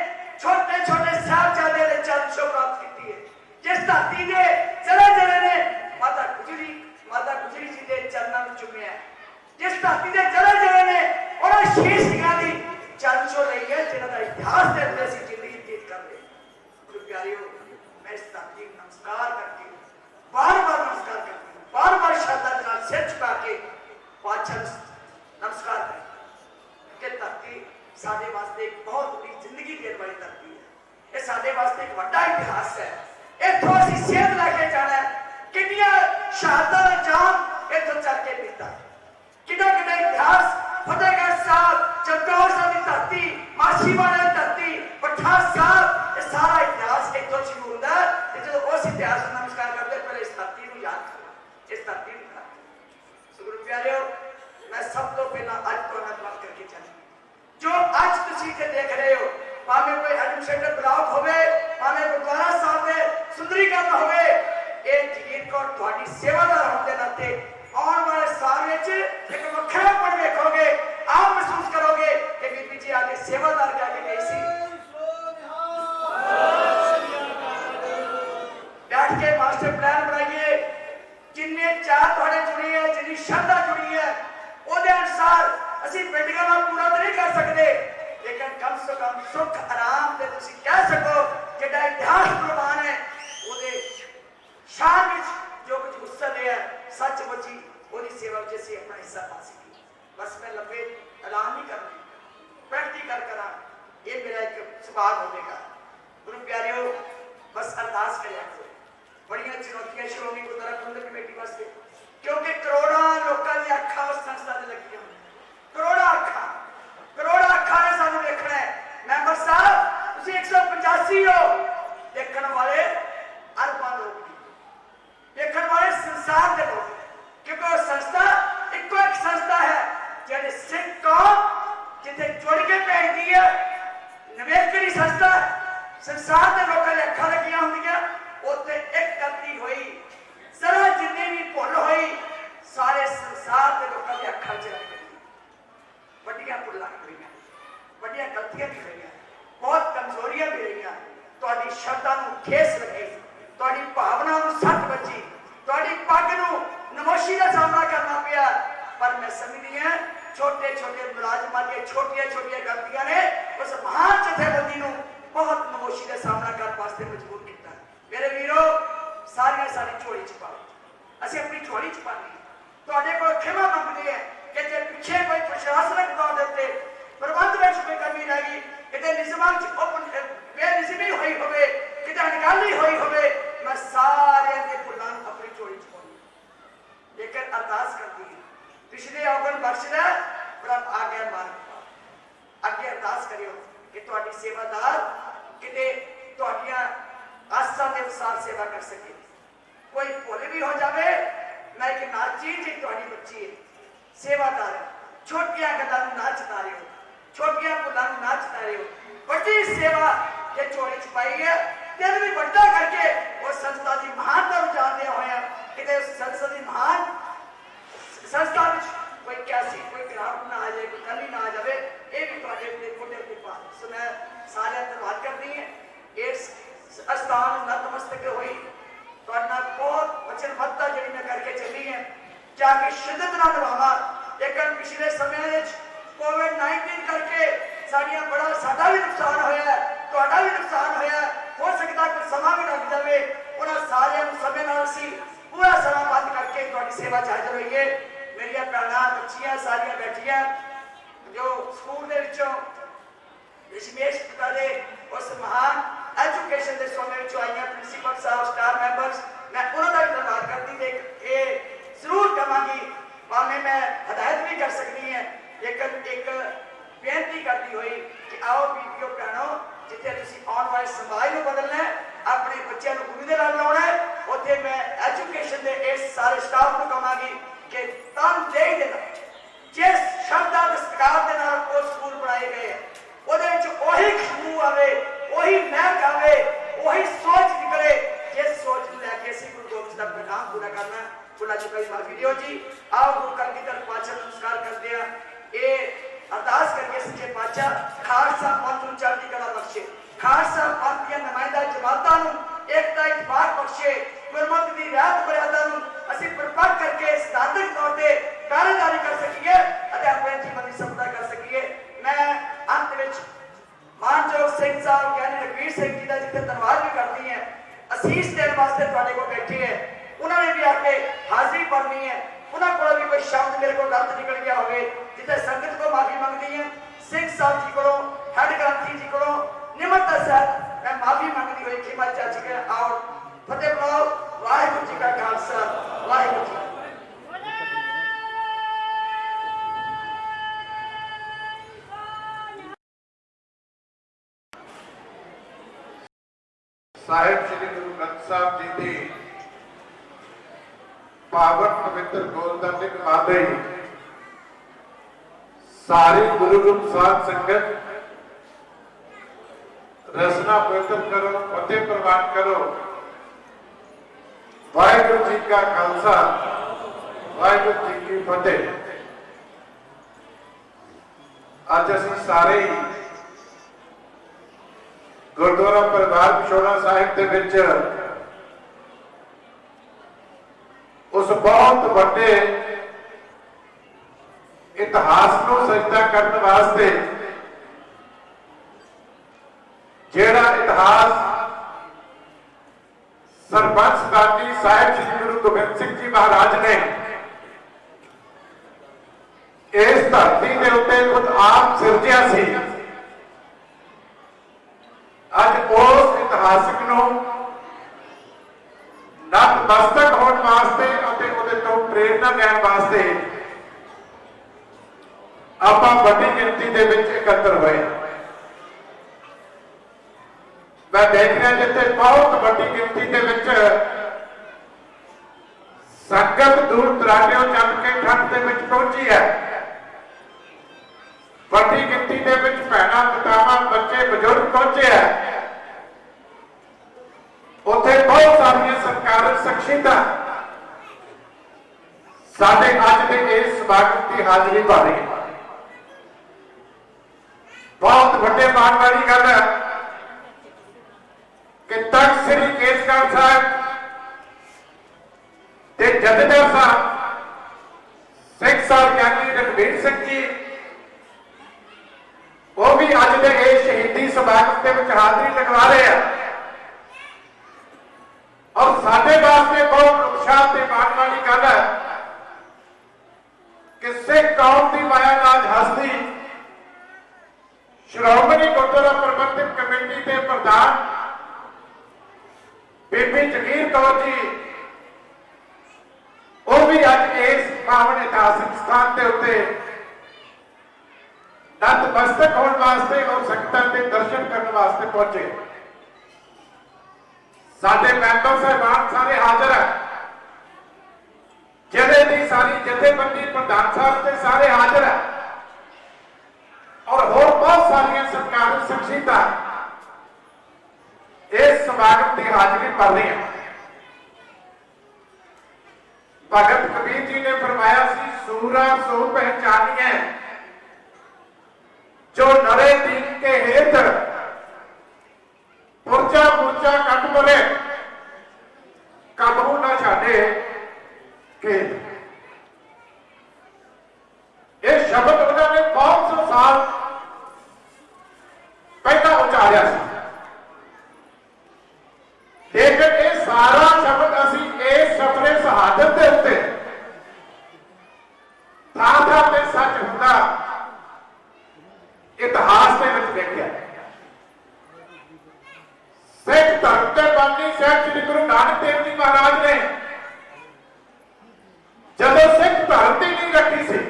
छोटे छोटे साहिबजादे ने चरण छूह प्राप्त की है, जिस धरती के जड़े जड़े ने माता गुजरी जी के चरणों में चुमिया है, जिस धरती के जड़े जड़े ने उन्हें शीश सिंघां दी चरण छूह लई है, जिन्हां दा इतिहास दे अंदर असीं जिंदगी बतीत कर रहे। गुरु प्यारियो, मैं इस धरती को नमस्कार करके बार बार नमस्कार करती हूँ, बार बार श्रद्धा के नाल सिर झुका के पातशाह नमस्कार करें कि धरती साडे वास्ते एक बहुत बड़ी जिंदगी देने वाली धरती है, ये साडे वास्ते एक बड़ा इतिहास है। इत्थों असीं सेहत लैके जाना है, कितनियां शहादतां दा जाम इत्थों चल के पीता, कितना कितना इतिहास, फतेहगढ़ साहब, चमकौर साहब की धरती, माछीवाड़ा की धरती, पठान साहब, ये सारा इतिहास इत्थों शुरू होंदा है। जो उस इतिहास को नमस्कार करते पहले इस धरती को याद करो, इस धरती चीज देख रहे हो, भावे कोई एडमिनिस्ट्रेटिव ब्लॉक होवे, भावे गुरुद्वारा साहब में सुंदरीकरण होवे, ये जगीर कौर तुहाडी सेवादार होने के नाते आने वाले साल में एक वखरापन देखोगे, आप महसूस करोगे कि बीबी जी आगे सेवादार के आगे गई सी। बैठ के मास्टर प्लान बनाइए, जिन्ने चाह तुहाडे जुड़ी है, जिन्नी श्रद्धा जुड़ी है, ਉਹਦੇ अनुसार ਅਸੀਂ ਬਿਲਡਿੰਗਾਂ ਨਾਲ ਪੂਰਾ ਤਾਂ ਨਹੀਂ ਕਰ ਸਕਦੇ, लेकिन कम से कम सुख आराम ਤੇ ਤੁਸੀਂ ਕਹਿ ਸਕੋ ਜਿਹੜਾ ਇਤਿਹਾਸ ਪ੍ਰਮਾਣ ਹੈ ਉਹਦੇ ਸ਼ਾਨ ਵਿੱਚ ਜੋ ਕੁਝ ਗੁੱਸਾ ਲਿਆ ਸੱਚਮੁੱਚ ਹੀ ਉਹਦੀ ਸੇਵਾ ਵਿੱਚ ਅਸੀਂ ਆਪਣਾ ਹਿੱਸਾ ਪਾ ਸਕੀਏ। ਬਸ ਮੈਂ ਲੰਬੇ ਐਲਾਨ ਨਹੀਂ ਕਰਨਾ, ਪ੍ਰੈਕਟੀਕਲ ਕਰਾਂ, ਇਹ ਮੇਰਾ ਇੱਕ ਸਵਾਲ ਹੋਵੇਗਾ। ਗੁਰੂ ਪਿਆਰਿਓ, ਬਸ ਅਰਦਾਸ ਕਰਿਆ ਕਰੋ। ਬੜੀਆਂ ਚੁਣੌਤੀਆਂ ਸ਼੍ਰੋਮਣੀ ਗੁਰਦੁਆਰਾ ਪ੍ਰਬੰਧਕ ਕਮੇਟੀ ਵਾਸਤੇ, क्योंकि करोड़ों लोगों की अखा उस संस्था से लगी हुई, करोड़ों अखा ने सानू देखना है। मैंबर साहब तुसीं 185 हो, देखने वाले अरबां लोग, देखने वाले संसार के लोग, क्योंकि वो संस्था इको एक संस्था है जिहड़ी सिख कौम जिथे जुड़ के भेजती है। निवेकरी संस्था संसार के लोगों की अखा लगियां होंदियां, उत्थे एक गलती हुई जरा जिन्नी भी भुल हुई सारे संसार के लोगों की अखा च लग गई। वड्डियां भुलां हुई, वड्डियां गलतियां भी हुई, बहुत कमजोरियां भी रही, तुहाडी शब्दां नूं ठेस लगी, तुहाडी भावना नूं सट बची, तुहाडी पग नूं नमोशी का सामना करना पिया। पर मैं समझदी हां छोटे छोटे मुलाजमां दी छोटियां छोटियां गलतियां ने उस महान जथेबंदी नूं बहुत नमोशी का सामना करने वास्ते मजबूर किया। मेरे वीरो, सारियां सारी झोली च पाओ, ਅਸੀਂ अपनी झोली च पाने, ਤੁਹਾਡੇ ਕੋਲ ਖਿਮਾ ਮੰਗਦੇ हैं कि जे पिछे कोई प्रशासनिक तौर के प्रबंध में कोई कमी रह गई, कितने निज़मां च बेनिज़मी हुई होवे, कितने अनगहली हुई होवे, मैं सारे दे भुलां अपनी झोली च पाऊं। लेकिन अरदास करती है पिछले अवगुण बख्श दे, प्रभ आज्ञा मान अगे अरदास करियो कि तुहाडी सेवादार किते तुहाडियां आसां के अनुसार सेवा कर सके। कोई भुल भी हो जाए, मैं एक नाचीज एक तुहाडी बच्ची है, सेवादार है, छोटियां गल्लां नूं ना चितारे हो, छोटियां भुलां नूं ना चितारे हो, बड़ी सेवा ये झोली च पाई है। दिल भी बड़ा करके उस संस्था की महानता नूं जानदे होए किते उस संस्था की महान संस्था विच कोई कैसी कोई गिरावट ना आ जाए, कोई कमी ना आ जाए, ये भी तुहाडे मोढे ते पा। सो मैं सारे धन्यवाद करदी है इस स्थान नतमस्तक हुई, बहुत वचनबद्धता जी मैं करके चली है, जाके शिद्दत ना निभावा। लेकिन पिछले समय कोविड-19 करके साडियां बड़ा साडा भी नुकसान होया, तुहाडा भी नुकसान होया, हो सकता कुछ समा भी लग जाए। उन्होंने सारे समय नाल असीं पूरा समा बंद करके तुहाडी सेवा च हाज़र होइए। मेरियां भैणां बच्चियां सारियां बैठियां जो स्कूल दे विचों दशमेश पिता दे उस महान एजुकेशन के समय आई प्रिंसीपल साहब, स्टाफ मैंबर्स, मैं उन्होंने भी धन्यवाद करती थी। ये जरूर कहांगी, भावें मैं हदायत भी कर सकती है, लेकिन एक बेनती करती हुई कि आओ बीबियों भैनों, जिथे तुसीं आने वाले समाज को बदलना है, अपने बच्चों को गुरु के नाल लाउणा है, उत्थे मैं एजुकेशन के इस सारे स्टाफ को कहांगी कि तनदेही दे नाल जिस शब्द सत्कार के नाल वो स्कूल बनाए गए हैं, ਉਹਦੇ ਵਿੱਚ ਉਹੀ ਖੁਸ਼ਬੂ ਆਵੇ, ਉਹੀ ਮਹਿਕ ਆਵੇ, ਉਹੀ ਸੋਚ ਨਿਕਲੇ, ਜਿਸ ਸੋਚ ਨੂੰ ਲੈ ਕੇ ਅਸੀਂ ਗੁਰੂ ਗੋਬਿੰਦ ਦਾ ਪੈਗਾਮ ਪੂਰਾ ਕਰਨਾ। ਭੁੱਲਾ ਚੁੱਕਾ ਮਾਫੀ ਦਿਓ ਜੀ। ਆਓ ਗੁਰੂ ਘਰ ਦੀ ਤਰਫ ਪਾਤਸ਼ਾਹ ਨੂੰ ਨਮਸਕਾਰ ਕਰਦੇ ਹਾਂ। ਇਹ ਅਰਦਾਸ ਕਰਕੇ ਸੱਚੇ ਪਾਤਸ਼ਾਹ ਖਾਲਸਾ ਪੰਥ ਨੂੰ ਚੜ੍ਹਦੀ ਕਲਾ ਬਖਸ਼ੇ, ਖਾਲਸਾ ਪੰਥ ਦੀਆਂ ਨੁਮਾਇੰਦਾ ਜਮਾਤਾਂ ਨੂੰ ਏਕਤਾ ਇਤਫਾਕ ਬਖਸ਼ੇ, ਗੁਰਮਤਿ ਦੀ ਰਹਿਤ ਮਰਿਆਦਾ ਨੂੰ ਅਸੀਂ ਪਰਪੱਕ ਕਰਕੇ ਸਿਧਾਂਤਕ ਤੌਰ ਤੇ ਕਾਰਜਕਾਰੀ ਕਰ ਸਕੀਏ ਅਤੇ ਆਪਣੇ ਜੀਵਨ ਦੀ ਸਫਲਤਾ ਕਰ ਸਕੀਏ। मैं अंत में मानयोग सिंह साहब ज्ञानी रघुवीर सिंह जी का जिथे धन्यवाद भी करती है, असीस देने वास्ते तुहाडे कोल बैठे हैं, उन्होंने भी आके हाजिरी भरनी है। उन्होंने को भी कोई शब्द मेरे को गलत निकल गया हो, जिथे संगत को माफी मंगती है, सिंह साहब जी को, हेड ग्रंथी जी को निमरता सहित मैं माफी मंगती हुई खिमा चाची के आओ फतेह बुलाओ। वाहिगुरू जी का खालसा, वाहिगुरू जी। साहिब श्री गुरु ग्रंथ साहब जी की पावन पवित्र गोलदान माते सारी गुरु रूप साध संगत रसना पवित्र करो, फतेह प्रवान करो। वाहिगुरु जी का खालसा, वाहिगुरु जी की फतेह। ਅੱਜ ਅਸੀਂ ਸਾਰੇ ਹੀ ਗੁਰਦੁਆਰਾ ਪਰਿਵਾਰ ਪਿਸ਼ੌਰਾ ਸਾਹਿਬ ਦੇ ਵਿੱਚ ਉਸ ਬਹੁਤ ਵੱਡੇ ਇਤਿਹਾਸ ਨੂੰ ਸਜਦਾ ਕਰਨ ਵਾਸਤੇ, ਜਿਹੜਾ ਇਤਿਹਾਸ ਸਰਬੰਸ ਦਾਤੀ ਸਾਹਿਬ ਸ੍ਰੀ ਗੁਰੂ ਗੋਬਿੰਦ ਸਿੰਘ ਜੀ ਮਹਾਰਾਜ ਨੇ ਇਸ ਧਰਤੀ ਦੇ ਉੱਤੇ ਖੁਦ ਆਪ ਸਿਰਜਿਆ ਸੀ, ਅੱਜ ਉਸ ਇਤਿਹਾਸਕ ਨੂੰ ਨਤਮਸਤਕ ਹੋਣ ਵਾਸਤੇ ਅਤੇ ਉਹਦੇ ਤੋਂ ਪ੍ਰੇਰਨਾ ਲੈਣ ਵਾਸਤੇ ਆਪਾਂ ਵੱਡੀ ਗਿਣਤੀ ਦੇ ਵਿੱਚ ਇਕੱਤਰ ਹੋਏ। ਮੈਂ ਦੇਖ ਰਿਹਾ ਜਿੱਥੇ ਬਹੁਤ ਵੱਡੀ ਗਿਣਤੀ ਦੇ ਵਿੱਚ ਸੰਗਤ ਦੂਰ ਦਰਾਡਿਓਂ ਚੱਲ ਕੇ ਠੰਡ ਦੇ ਵਿੱਚ ਪਹੁੰਚੀ ਹੈ। ਵੱਡੀ ਗਿਣਤੀ ਦੇ ਵਿੱਚ ਭੈਣਾਂ, ਮਾਤਾਵਾਂ, ਬੱਚੇ, ਬਜ਼ੁਰਗ ਪਹੁੰਚੇ ਹੈ। ਉੱਥੇ ਬਹੁਤ ਸਾਰੀਆਂ ਸਰਕਾਰੀ ਸ਼ਖਸੀਅਤਾਂ ਸਾਡੇ ਅੱਜ ਦੇ ਇਸ ਸਮਾਗਮ ਦੀ ਹਾਜ਼ਰੀ ਭਰ ਰਹੀਆਂ। ਬਹੁਤ ਵੱਡੇ ਮਾਣ ਵਾਲੀ ਗੱਲ ਹੈ ਕਿ ਤਖਤ ਸ੍ਰੀ ਕੇਸਗੜ੍ਹ ਸਾਹਿਬ ਤੇ ਜਥੇਦਾਰ ਸਾਹਿਬ ਸਿੱਖ ਸਾਹਿਬ ਗਿਆਨੀ ਰਘਬੀਰ ਸਿੰਘ ਜੀ ਉਹ ਵੀ ਅੱਜ ਦੇ ਇਸ ਸ਼ਹੀਦੀ ਸਮਾਗਮ ਦੇ ਵਿੱਚ ਹਾਜ਼ਰੀ ਲਗਵਾ ਰਹੇ ਆ। ਔਰ ਸਾਡੇ ਵਾਸਤੇ ਬਹੁਤ ਉਤਸ਼ਾਹ ਤੇ ਮਾਣ ਵਾਲੀ ਗੱਲ ਹੈ ਕਿ ਸਿੱਖ ਕੌਮ ਦੀ ਮਾਇਆ ਰਾਜ ਹਸਤੀ ਸ਼੍ਰੋਮਣੀ ਗੁਰਦੁਆਰਾ ਪ੍ਰਬੰਧਕ ਕਮੇਟੀ ਦੇ ਪ੍ਰਧਾਨ ਬੀਬੀ ਜਗੀਰ ਕੌਰ ਜੀ ਉਹ ਵੀ ਅੱਜ ਇਸ ਪਾਵਨ ਇਤਿਹਾਸਕ ਸਥਾਨ ਦੇ ਉੱਤੇ ਨਤਮਸਤਕ ਹੋਣ ਵਾਸਤੇ ਔਰ ਸੰਗਤਾਂ ਦੇ ਦਰਸ਼ਨ ਕਰਨ ਵਾਸਤੇ ਪਹੁੰਚੇ। ਸਾਡੇ ਮੈਂਬਰ ਸਾਹਿਬਾਨ ਸਾਰੇ ਹਾਜ਼ਰ ਹੈ, ਜਿਹਦੇ ਦੀ ਸਾਰੀ ਜਥੇਬੰਦੀ ਪ੍ਰਧਾਨ ਸਾਹਿਬ ਤੇ ਸਾਰੇ ਹਾਜ਼ਰ ਹੈ ਔਰ ਹੋਰ ਬਹੁਤ ਸਾਰੀਆਂ ਸਰਕਾਰੀ ਸ਼ਖਸੀਅਤਾਂ ਇਸ ਸਮਾਗਮ ਦੀ ਹਾਜ਼ਰੀ ਭਰ ਰਹੀਆਂ। ਭਗਤ ਕਬੀਰ ਜੀ ਨੇ ਫਰਮਾਇਆ ਸੀ, ਸੂਰਾ ਸੋ ਪਹਿਚਾਨੀਏ जो नरे दीन के हेत पुरचा पुरचा कट मरे कबू न छाड़े के। ये शब्द उन्होंने बहुत सौ साल पहला उच्चारिया लेकिन ये सारा शब्द असी इस सफरे शहादत के उत्ते था ते सच होंदा इतिहास के विच देखिया। सिख धर्म के बानी साहब श्री गुरु नानक देव जी महाराज ने जब सिख धर्म की नहीं रखी सी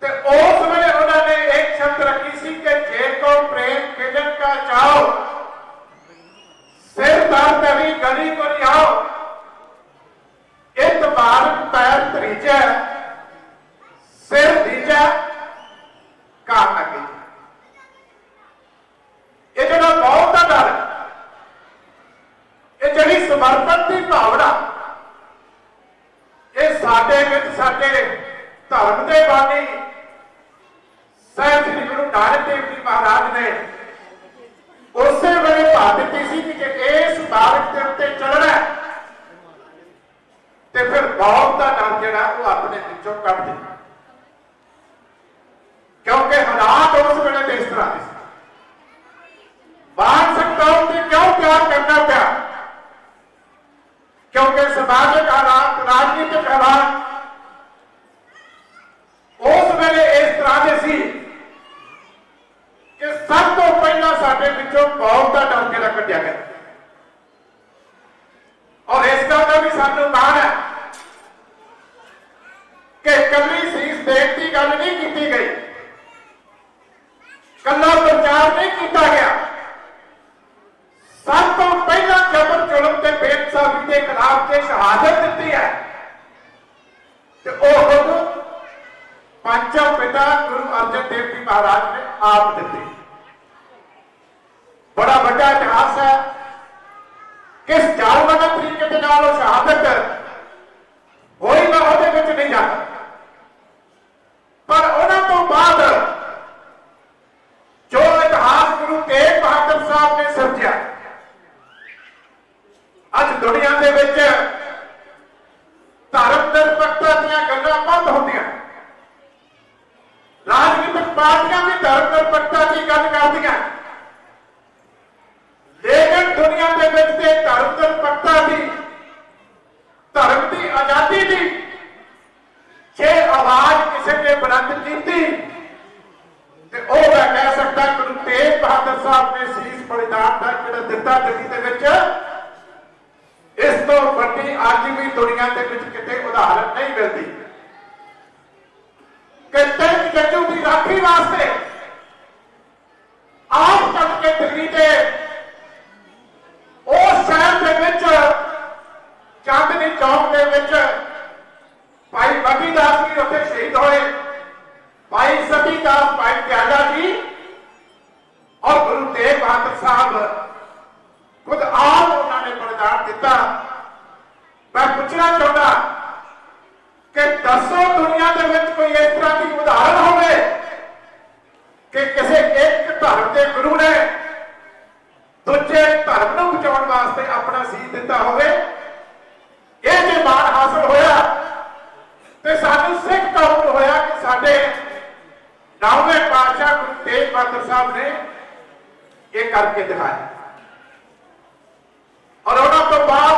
ते उस वेले उन्होंने एक शब्द रखी सी कि जे को प्रेम किजन का चाहो सिर तार तरी गली को नहीं आओ इत बारक पैर तरीजा सिर दीजा काम लगे। ये जो बहुत का डर ये जी समर्पण की भावना ये साडे धर्म के बानी साहब श्री गुरु नानक देव जी महाराज ने उस वेले भा दी सी कि इस मार्ग के उत्ते चलना ते फिर बहुत का डर जरा वो अपने पिछों कट दे, क्योंकि हालात उस वेले इस तरह के मान सकता हूं कि क्यों प्यार करना पिया, क्योंकि सामाजिक हालात, राजनीतिक हालात उस वेले इस तरह के सी कि सब तो पहला साडे पिछों बहुत का डर के कटिया गया। और इसका तो भी सानू मान है कि कली सीस देने की गल नहीं की गई, कला प्रचार नहीं किया गया। सब तो पहला जबर जुल्म के बेइंसाफी के खिलाफ से शहादत दी है तो पंचम पिता गुरु अर्जन देव जी महाराज ने आप दी। बड़ा बड़ा इतिहास है। किस जालमाना तरीके के नाल वो शहादत होई मैं ਉਹਦੇ ਵਿੱਚ नहीं जाता, पर उन्होंने तो बाद जो इतिहास गुरु तेग बहादुर साहब ने सिरजिया, अज दुनिया के विच धर्म निरपक्षता दीआं गल्लां बंद होंदियां, राजनीतिक पार्टियां भी धर्म निरपक्षता की गल करदियां, लेकिन दुनिया के विच ते धर्म निरपक्षता की, धर्म की आजादी की जे आवाज किसी ने बुलंद की तो मैं कह सकता गुरु तेग बहादुर साहब ने शीश बलिदान का जो दिता जगी दे विच, इस तो बड़ी अज भी दुनिया के विच किते उदाहरण नहीं मिलती कि तिल जंजू की राखी वास्ते आप चल के दिल्ली के उस शहर के विच चांदनी चौक के विच भाई बगी दास जी उत्थे शहीद होए, भाई सती दास, भाई त्यागा जी और गुरु तेग बहादुर साहब खुद आप उन्होंने बलिदान दिता। मैं पूछना चाहता कि दसो दुनिया के विच कोई इस तरह की उदाहरण होवे कि किसी एक धर्म के गुरु ने दूजे धर्म को बचाने वास्ते अपना शीश दिता होवे। ये जे मान हासिल होया तो सानू सिख कौम को होया कि साडे 9वें पातशाह गुरु तेग बहादुर साहब ने ये करके दिखाया। और उन्होंने तो बाद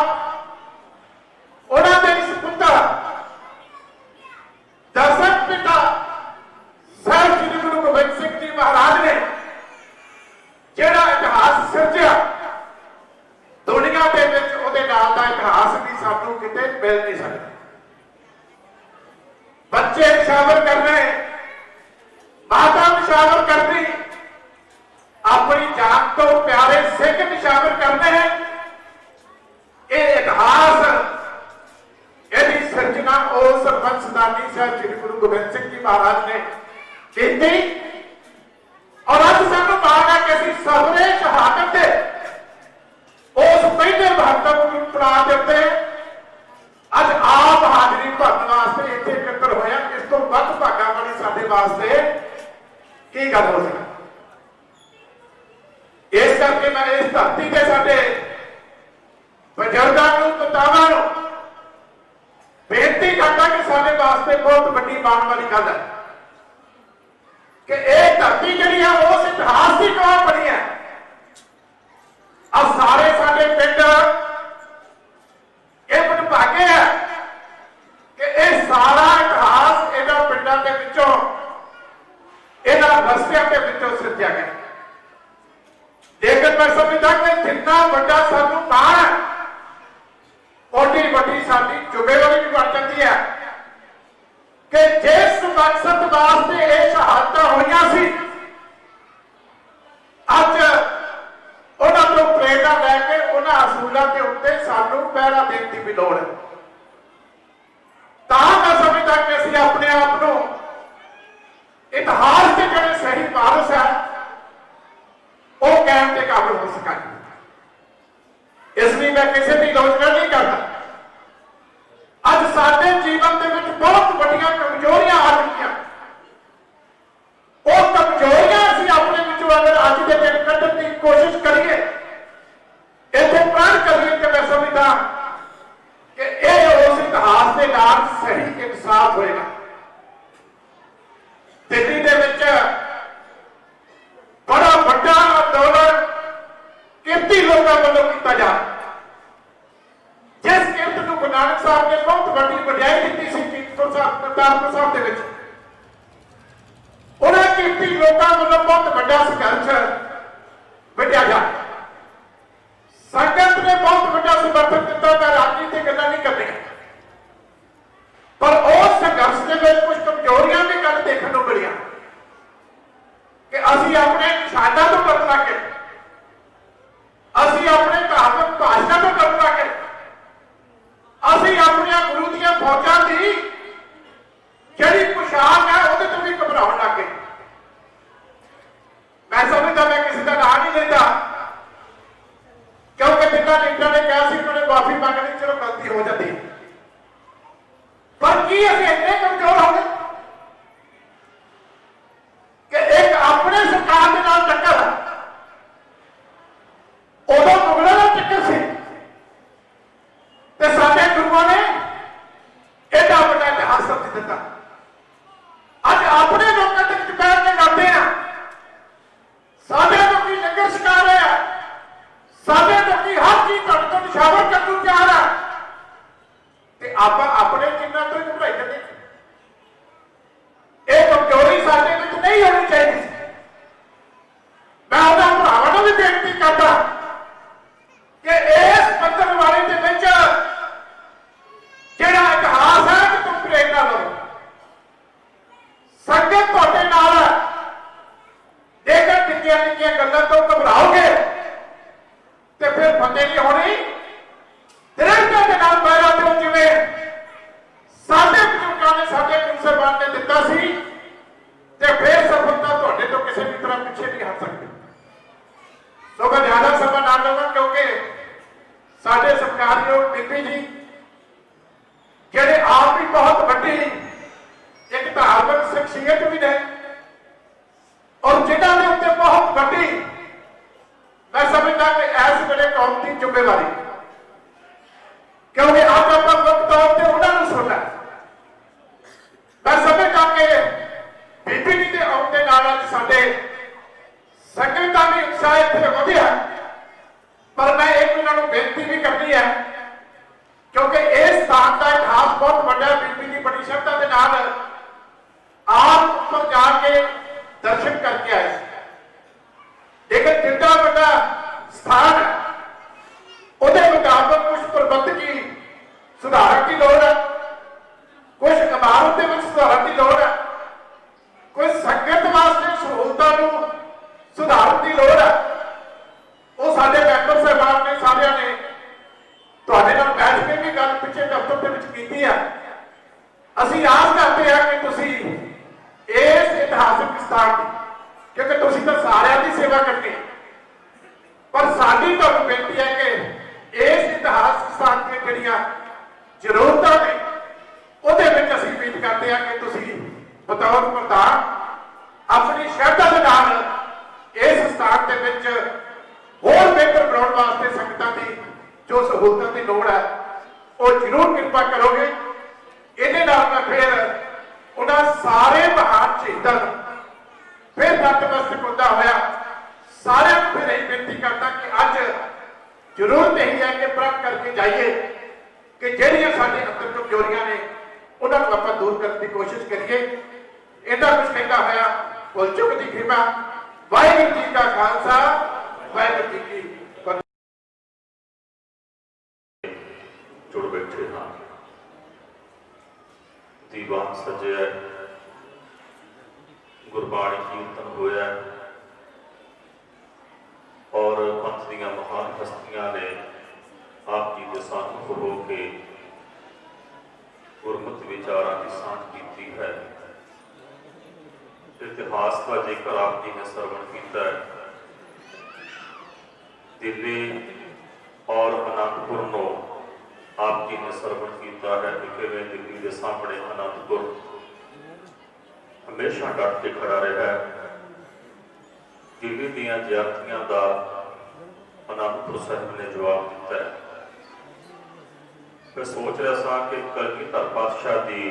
उन्होंने इस पुत्र दसम पिता साहिब श्री गुरु गोबिंद सिंह जी महाराज ने जेड़ा इतिहास सिरजिया, दुनिया के विच उहदे नाल दा इतिहास भी सानू किते मिल नहीं सकदा। बच्चे निशावर करने, माता निशावर करनी, अपनी जान तो प्यारे सिख निशावर करने हैं। ये इतिहास यदि सिरजना उस वंशदानी साहब श्री गुरु गोबिंद सिंह जी महाराज ने की, और अज सानू माण है कि असीं सफरे शहादत दे उस पहले महत्वपूर्ण पड़ाव के उत्ते अज आप हाजरी भरने वास्ते इत्थे इकट्ठे होया। इस तो वध भागा वाली साडे वास्ते की गल हो सकती। इस करके मैं इस धरती के साडे बजुर्गों को, पितावां नूं बेनती करता कि साडे वास्ते बहुत वड्डी माण वाली गल है कि यह धरती जिहड़ी है उस इतिहास की गवाह बनी है। अब सारे साडे पिंड ये भागे है कि यह सारा इतिहास इन्हां पिंडां दे विचों, इन्हां रस्तियां दे विचों सिरजिया गया। लेकिन मैं समझदा कि जिन्ना वड्डा सानू माण है, ओडी वड्डी साडी जुम्मेवारी भी बन जाती है कि जिस मकसद वास्ते ये शहादतां होईयां सी, अज उन्हां तों प्रेरणा लैके उन्हां असूलां के उत्ते सानू पहरा देण दी भी लोड़ है। तां मैं समझदा कि असीं अपने आप नूं इतिहास के जिहड़े सही वारस है वो कहण दे काबिल हो सकांगे। इसलिए मैं किसी की आलोचना नहीं करता। अज साडे जीवन के विच बहुत वड्डियां कमजोरियां आ चुकियां। वो कमजोरियां असीं अपने विचों अगर अज के दिन कड्ढण की कोशिश करिए, इत्थे प्रण करिए, कि मैं समझदा कि यह उस इतिहास के नाल सही इंसाफ होएगा। दिल्ली दे विच बड़ा वड्डा अंदोलन किरती लोगों वालों किया जा, जिस किरत को गुरु नानक साहब ने बहुत बड़ी वडियाई दी सी करतारपुर साहब के विच। उन्हें किरती लोगों वालों बहुत बड़ा संघर्ष विढ़िया जा। संगत ने बहुत बड़ा समर्थन दिता। मैं राजनीतिक गल्लां नहीं करनी, पर उस संघर्ष के विच कुछ कमजोरियां भी गल देखने को मिलियां कि असीं अपने निशानां तो डर लगे, असीं अपने धार्मिक भाषा तो डर लगे, असीं अपने गुरु दीआं फौजां दी जिहड़ी पोशाक है उहदे तो भी घबराउण लग गए। मैं समझदा, मैं किसी का नाम नहीं लेता, साबका लीडर ने कहा सी उन्होंने माफी मांगनी, चलो गलती हो जाती, पर की असीं इन्ने कमजोर हो गए कि एक अपने सरकार के नाल टक्कर, उदों मुगलों का चक्कर सी ते साडे गुरुओं ने एडा बड़ा इतिहास रच दिता। अज अपने लोगों के विच बैठ के लड़ते हैं, साडे लोग लंगर छका रहे हैं, साडे लोग हर चीज तुहाडे तो निशावर करन नूं तैयार है, ते आपां अपने चिन्हां तो ही घबराई जांदे। ਇਹ ਕਮਜ਼ੋਰੀ ਸਾਡੇ ਵਿੱਚ ਨਹੀਂ ਹੋਣੀ ਚਾਹੀਦੀ। ਮੈਂ ਉਹਨਾਂ ਭਰਾਵਾਂ ਨੂੰ ਵੀ ਬੇਨਤੀ ਕਰਦਾ ਕਿ ਇਸ ਪੰਥਰਵਾੜੀ ਦੇ ਵਿੱਚ ਜਿਹੜਾ ਇਤਿਹਾਸ ਹੈ ਕਿ ਤੁਮ ਪ੍ਰੇਰਨਾ ਲਓ, ਸੰਗਤ ਤੁਹਾਡੇ ਨਾਲ ਹੈ। ਜੇਕਰ ਨਿੱਕੀਆਂ ਨਿੱਕੀਆਂ ਗੱਲਾਂ ਤੋਂ ਘਬਰਾਓਗੇ ਤੇ ਫਿਰ ਫਤਿਹ ਨਹੀਂ ਹੋਣੀ। ਦ੍ਰਿੜਤਾ ਦੇ ਨਾਲ ਪੈਰਾਂ ਤੇ ਜਿਵੇਂ ਸਾਡੇ ਬਜ਼ੁਰਗਾਂ ਨੇ ਸਾਡੇ ਗੁਰੂ ਸਾਹਿਬਾਨ ਨੇ ਦਿੱਤਾ ਸੀ, ਤੇ ਫਿਰ ਸਫਲਤਾ ਤੁਹਾਡੇ ਤੋਂ ਕਿਸੇ ਵੀ ਤਰ੍ਹਾਂ ਪਿੱਛੇ ਨਹੀਂ ਹਟ ਸਕਦੀ। ਸੋ ਮੈਂ ਜ਼ਿਆਦਾ ਸਮਾਂ ਨਾ ਲਵਾਂ, ਕਿਉਂਕਿ ਸਾਡੇ ਸਤਿਕਾਰਯੋਗ ਬੀਬੀ ਜੀ ਜਿਹੜੇ ਆਪ ਵੀ ਬਹੁਤ ਵੱਡੀ ਇੱਕ ਧਾਰਮਿਕ ਸ਼ਖਸੀਅਤ ਵੀ ਨੇ, ਔਰ ਜਿਨ੍ਹਾਂ ਦੇ ਉੱਤੇ ਬਹੁਤ ਵੱਡੀ ਮੈਂ ਸਮਝਦਾ ਕਿ ਇਸ ਵੇਲੇ ਕੌਮ ਦੀ ਜ਼ਿੰਮੇਵਾਰੀ, ਕਿਉਂਕਿ ਅੱਜ ਆਪਾਂ ਮੁੱਖ ਤੌਰ ਤੇ ਉਹਨਾਂ ਨੂੰ ਸੁਣਨਾ। ਮੈਂ ਸਮਝਦਾ ਕਿ ਬੀਬੀ ਜੀ ਦੇ ਆਉਣ ਦੇ ਨਾਲ ਅੱਜ ਸਾਡੇ ਸੰਗਤ ਦਾ ਵੀ ਉਤਸ਼ਾਹ ਇੱਥੇ ਵਧਿਆ, ਪਰ ਮੈਂ ਇੱਕ ਉਹਨਾਂ ਨੂੰ ਬੇਨਤੀ ਵੀ ਕਰਨੀ ਹੈ, ਕਿਉਂਕਿ ਇਸ ਸਥਾਨ ਦਾ ਇਤਿਹਾਸ ਬਹੁਤ ਵੱਡਾ ਹੈ। ਬੀਬੀ ਜੀ ਬੜੀ ਸ਼ਰਧਾ ਦੇ ਨਾਲ ਆਪ ਉੱਪਰ ਜਾ ਕੇ ਦਰਸ਼ਨ ਕਰਕੇ ਆਏ ਸੀ, ਲੇਕਿਨ ਜਿੱਡਾ ਵੱਡਾ ਸਥਾਨ ਹੈ ਉਹਦੇ ਮੁਤਾਬਕ ਕੁਝ ਪ੍ਰਬੰਧਕੀ ਸੁਧਾਰਨ ਦੀ ਲੋੜ ਹੈ, ਕੁਝ ਇਮਾਰਤ ਦੇ ਵਿੱਚ ਸੁਧਾਰਨ ਦੀ ਲੋੜ ਹੈ, ਕੁਝ ਸੰਗਤ ਵਾਸਤੇ ਸਹੂਲਤਾਂ ਨੂੰ ਸੁਧਾਰਨ ਦੀ ਲੋੜ ਹੈ। ਉਹ ਸਾਡੇ ਮੈਂਬਰ ਸਾਹਿਬਾਨ ਨੇ ਸਾਰਿਆਂ ਨੇ ਤੁਹਾਡੇ ਨਾਲ ਬੈਠ ਕੇ ਵੀ ਗੱਲ ਪਿੱਛੇ ਦਫ਼ਤਰ ਦੇ ਵਿੱਚ ਕੀਤੀ ਹੈ। ਅਸੀਂ ਆਸ ਕਰਦੇ ਹਾਂ ਕਿ ਤੁਸੀਂ ਇਸ ਇਤਿਹਾਸਕ ਸਥਾਨ ਦੀ, ਕਿਉਂਕਿ ਤੁਸੀਂ ਤਾਂ ਸਾਰਿਆਂ ਦੀ ਸੇਵਾ ਕਰਨੀ, ਪਰ ਸਾਡੀ ਤੁਹਾਨੂੰ ਬੇਨਤੀ ਹੈ ਕਿ ਇਸ ਇਤਿਹਾਸਕ ਸਥਾਨ ਦੀਆਂ ਜਿਹੜੀਆਂ ਜ਼ਰੂਰਤਾਂ ਨੇ ਉਹਦੇ ਵਿੱਚ ਅਸੀਂ ਉਮੀਦ ਕਰਦੇ ਹਾਂ ਕਿ ਤੁਸੀਂ ਬਤੌਰ ਪ੍ਰਧਾਨ ਆਪਣੀ ਸ਼ਰਧਾ ਦੇ ਨਾਲ ਇਸ ਸਥਾਨ ਦੇ ਵਿੱਚ ਹੋਰ ਬਿਹਤਰ ਬਣਾਉਣ ਵਾਸਤੇ ਸੰਗਤਾਂ ਦੀ ਜੋ ਸਹੂਲਤਾਂ ਦੀ ਲੋੜ ਹੈ ਉਹ ਜ਼ਰੂਰ ਕਿਰਪਾ ਕਰੋਗੇ। ਇਹਦੇ ਨਾਲ ਮੈਂ ਫਿਰ ਉਹਨਾਂ ਸਾਰੇ ਮਹਾਨ ਸ਼ਹੀਦਾਂ ਨੂੰ ਫਿਰ ਨਤਮਸਤਕ ਹੁੰਦਾ ਹੋਇਆ ਸਾਰਿਆਂ ਨੂੰ ਫਿਰ ਇਹ ਬੇਨਤੀ ਕਰਦਾ ਕਿ ਅੱਜ ਜ਼ਰੂਰਤ ਇਹੀ ਹੈ ਕਿ ਪ੍ਰਗਟ ਕਰਕੇ ਜਾਈਏ ਕਿ ਜਿਹੜੀਆਂ ਸਾਡੇ ਅੰਦਰ ਕਮਜ਼ੋਰੀਆਂ ਨੇ ਉਹਨਾਂ ਨੂੰ ਆਪਾਂ ਦੂਰ ਕਰਨ ਦੀ ਕੋਸ਼ਿਸ਼ ਕਰੀਏ। ਇਹਦਾ ਕੁਝ ਕਹਿੰਦਾ ਹੋਇਆ ਭੁੱਲ ਚੁੱਕ ਦੀ ਖਿਮਾ। ਵਾਹਿਗੁਰੂ ਜੀ ਕਾ ਖਾਲਸਾ, ਵਾਹਿਗੁਰੂ ਜੀ ਕੀ ਫਤਿਹ। ਜੁੜ ਬੈਠੇ ਹਾਂ, ਦੀਵਾਨ ਸਜਿਆ, ਗੁਰਬਾਣੀ ਕੀਰਤਨ ਹੋਇਆ, ਔਰ ਪੰਥ ਦੀਆਂ ਮਹਾਨ ਹਸਤੀਆਂ ਨੇ ਆਪ ਜੀ ਦੇ ਸਾਹਮਣੇ ਹੋ ਕੇ ਗੁਰਮਤਿ ਵਿਚਾਰਾਂ ਦੀ ਸਾਂਝ ਕੀਤੀ ਹੈ। ਇਤਿਹਾਸ ਦਾ ਜੇਕਰ ਆਪ ਜੀ ਨੇ ਸਰਵਣ ਕੀਤਾ ਹੈ, ਦਿੱਲੀ ਔਰ ਅਨੰਦਪੁਰ ਨੂੰ ਆਪ ਜੀ ਨੇ ਸਰਵਣ ਕੀਤਾ ਹੈ ਕਿ ਕਿਵੇਂ ਦਿੱਲੀ ਦੇ ਸਾਹਮਣੇ ਅਨੰਦਪੁਰ ਹਮੇਸ਼ਾ ਡਟ ਕੇ ਖੜਾ ਰਿਹਾ ਹੈ। ਦਿੱਲੀ ਦੀਆਂ ਜ਼ਿਆਦਤੀਆਂ ਦਾ ਅਨੰਦਪੁਰ ਸਾਹਿਬ ਨੇ ਜਵਾਬ ਦਿੱਤਾ ਹੈ। मैं सोच रहा था कि कलगीधर पातशाह की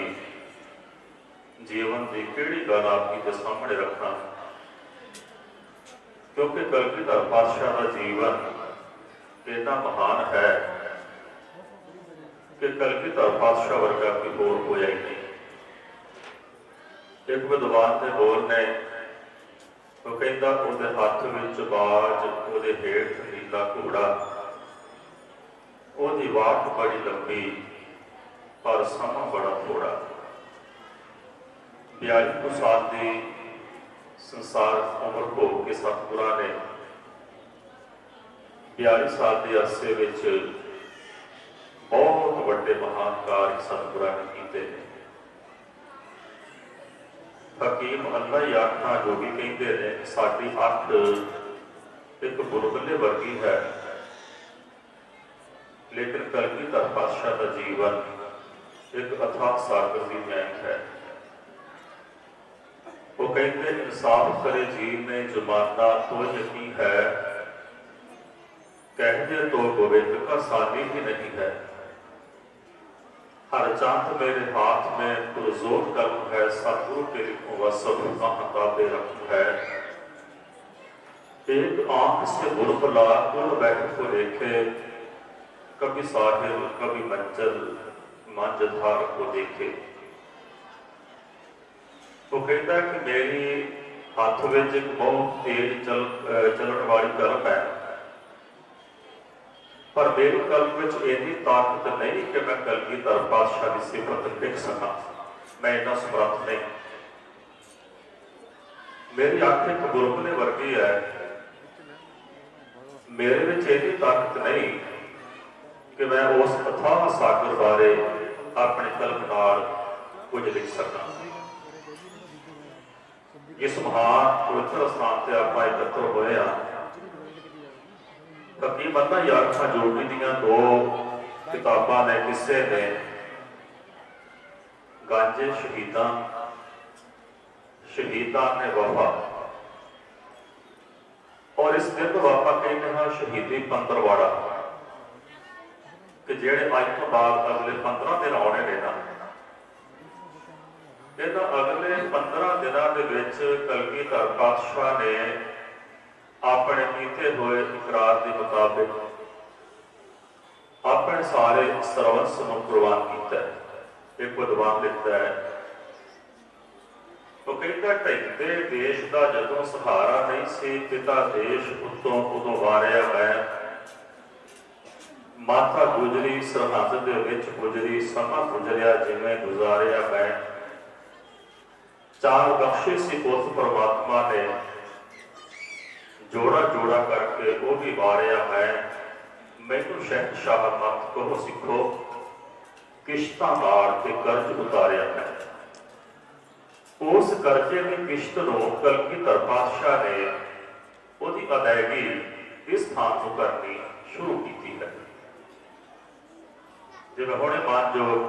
जीवन की किहड़ी गल आप जी के सामने रखना, क्योंकि कलगीधर पातशाह का जीवन इतना महान है कि कलगीधर पातशाह वर्गा कोई होर होया ही नहीं। एक विद्वान के बोल ने वो कहता उसके हाथ में बाज, उसके हेठ नीला घोड़ा, ਉਹਦੀ ਵਾਟ ਬੜੀ ਲੰਬੀ ਪਰ ਸਮਾਂ ਬੜਾ ਥੋੜਾ। 42 ਸਾਲ ਦੀ ਸੰਸਾਰ ਉਮਰ ਭੋਗ ਕੇ ਸਤਿਗੁਰਾਂ ਨੇ 42 ਸਾਲ ਦੇ ਅਰਸੇ ਵਿੱਚ ਬਹੁਤ ਵੱਡੇ ਮਹਾਨ ਕਾਰਜ ਸਤਿਗੁਰਾਂ ਨੇ ਕੀਤੇ ਨੇ। ਹਕੀਮ ਅੱਲਾ ਹੀ ਆਖਾਂ ਜੋਗੀ ਕਹਿੰਦੇ ਨੇ ਸਾਡੀ ਅੱਖ ਇੱਕ ਬੁਲਬੁਲੇ ਵਰਗੀ ਹੈ, लेकिन कलगीधर पातशाह का जीवन एक अथाह सागर की मैन है। वो कहते इंसाफ करे जी ने जुमाना तो यही है, कहते तो गोविंद का सानी ही नहीं है। हर चांद मेरे हाथ में पुरजोर कलम है, सतगुरु के लिखूं व सब किताबें रखूं है। एक आंख से बुलबुला उड़ बैठ को देखे, कभी साहिल कभी मंजल मंझधार को देखे। वो कहता है कि मेरी हाथ में एक बहुत तेज चलने वाली कलम है, पर मेरी कलम में इतनी ताकत नहीं कि मैं कलगीधर पातशाह की सिफत लिख सका। मैं इतना समर्थ नहीं। मेरी अख एक बुलबुले वर्गी है, मेरे में इतनी ताकत नहीं कि मैं उस अथाह सागर बारे अपनी कलम नाल कुछ लिख सका। इस महान पवित्र स्थान से आप एकत्र होए हैं। तकरीबन यारखां जोड़ी दियां दो किताबां ने, किस्से ने, गांजे शहीदां ने वफा, और इस दिन वापा कहते हैं शहीदी पंदरवाड़ा, कि जेड़े अज तो बाद अगले 15 दिन आने ने ना, इन्हां अगले 15 दिनों के विच कलगीधर पातशाह ने अपने कीते हुए इकरार के मुताबिक अपने सारे सरवंस को कुर्बान किया। एक विद्वान लिखता है, तो कहता ढकते देश का जदों सहारा नहीं सी, पिता देश उत्तों उदों वारिया मैं। माता गुजरी सरहद दे विच गुजरी, समा गुजरिया जिवें गुजारिया मैं। चार बख्शे सी उस परमात्मा ने, जोड़ा जोड़ा करके वो भी वारिया मैं। मैनू शहनशाह मत कहो सिखो, किश्तां मार के कर्ज उतारिया मैं। उस कर्जे की किश्त नूं कलगीधर पातशाह ने उसकी अदायगी इस स्थान को करनी शुरू की है। जिवें हुणे मानयोग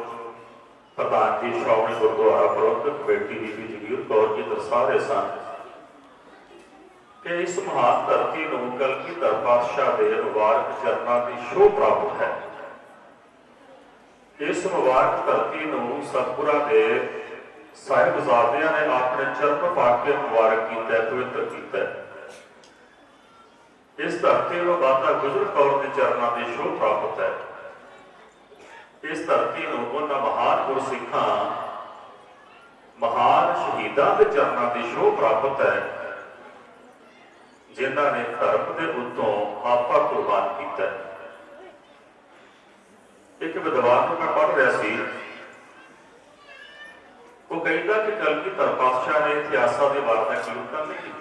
प्रधान जी श्रोमणी गुरुद्वारा प्रबंधक कमेटी बीबी जगीर कौर जी दर्शा रहे सन कि इस महान धरती को कलगीधर पातशाह के मुबारक चरणों की शोह प्राप्त है। इस मुबारक धरती को सतगुरां के साहिबजादियां ने अपने चरण पाक के मुबारक किया, पवित्र किया। इस धरती को माता गुजर कौर के चरणों की शोह प्राप्त है। इस धरती को उन्होंने महान गुरसिखां महान शहीदां के चरणों की शोह प्राप्त है, जिन्हों ने धर्म के उत्तों आपा कुर्बान किया। एक विद्वान को मैं पढ़ रहा सी, वो कहता कि कलगीधर पातशाह ने इतिहासां के वार्ता कीर्तन नहीं किया।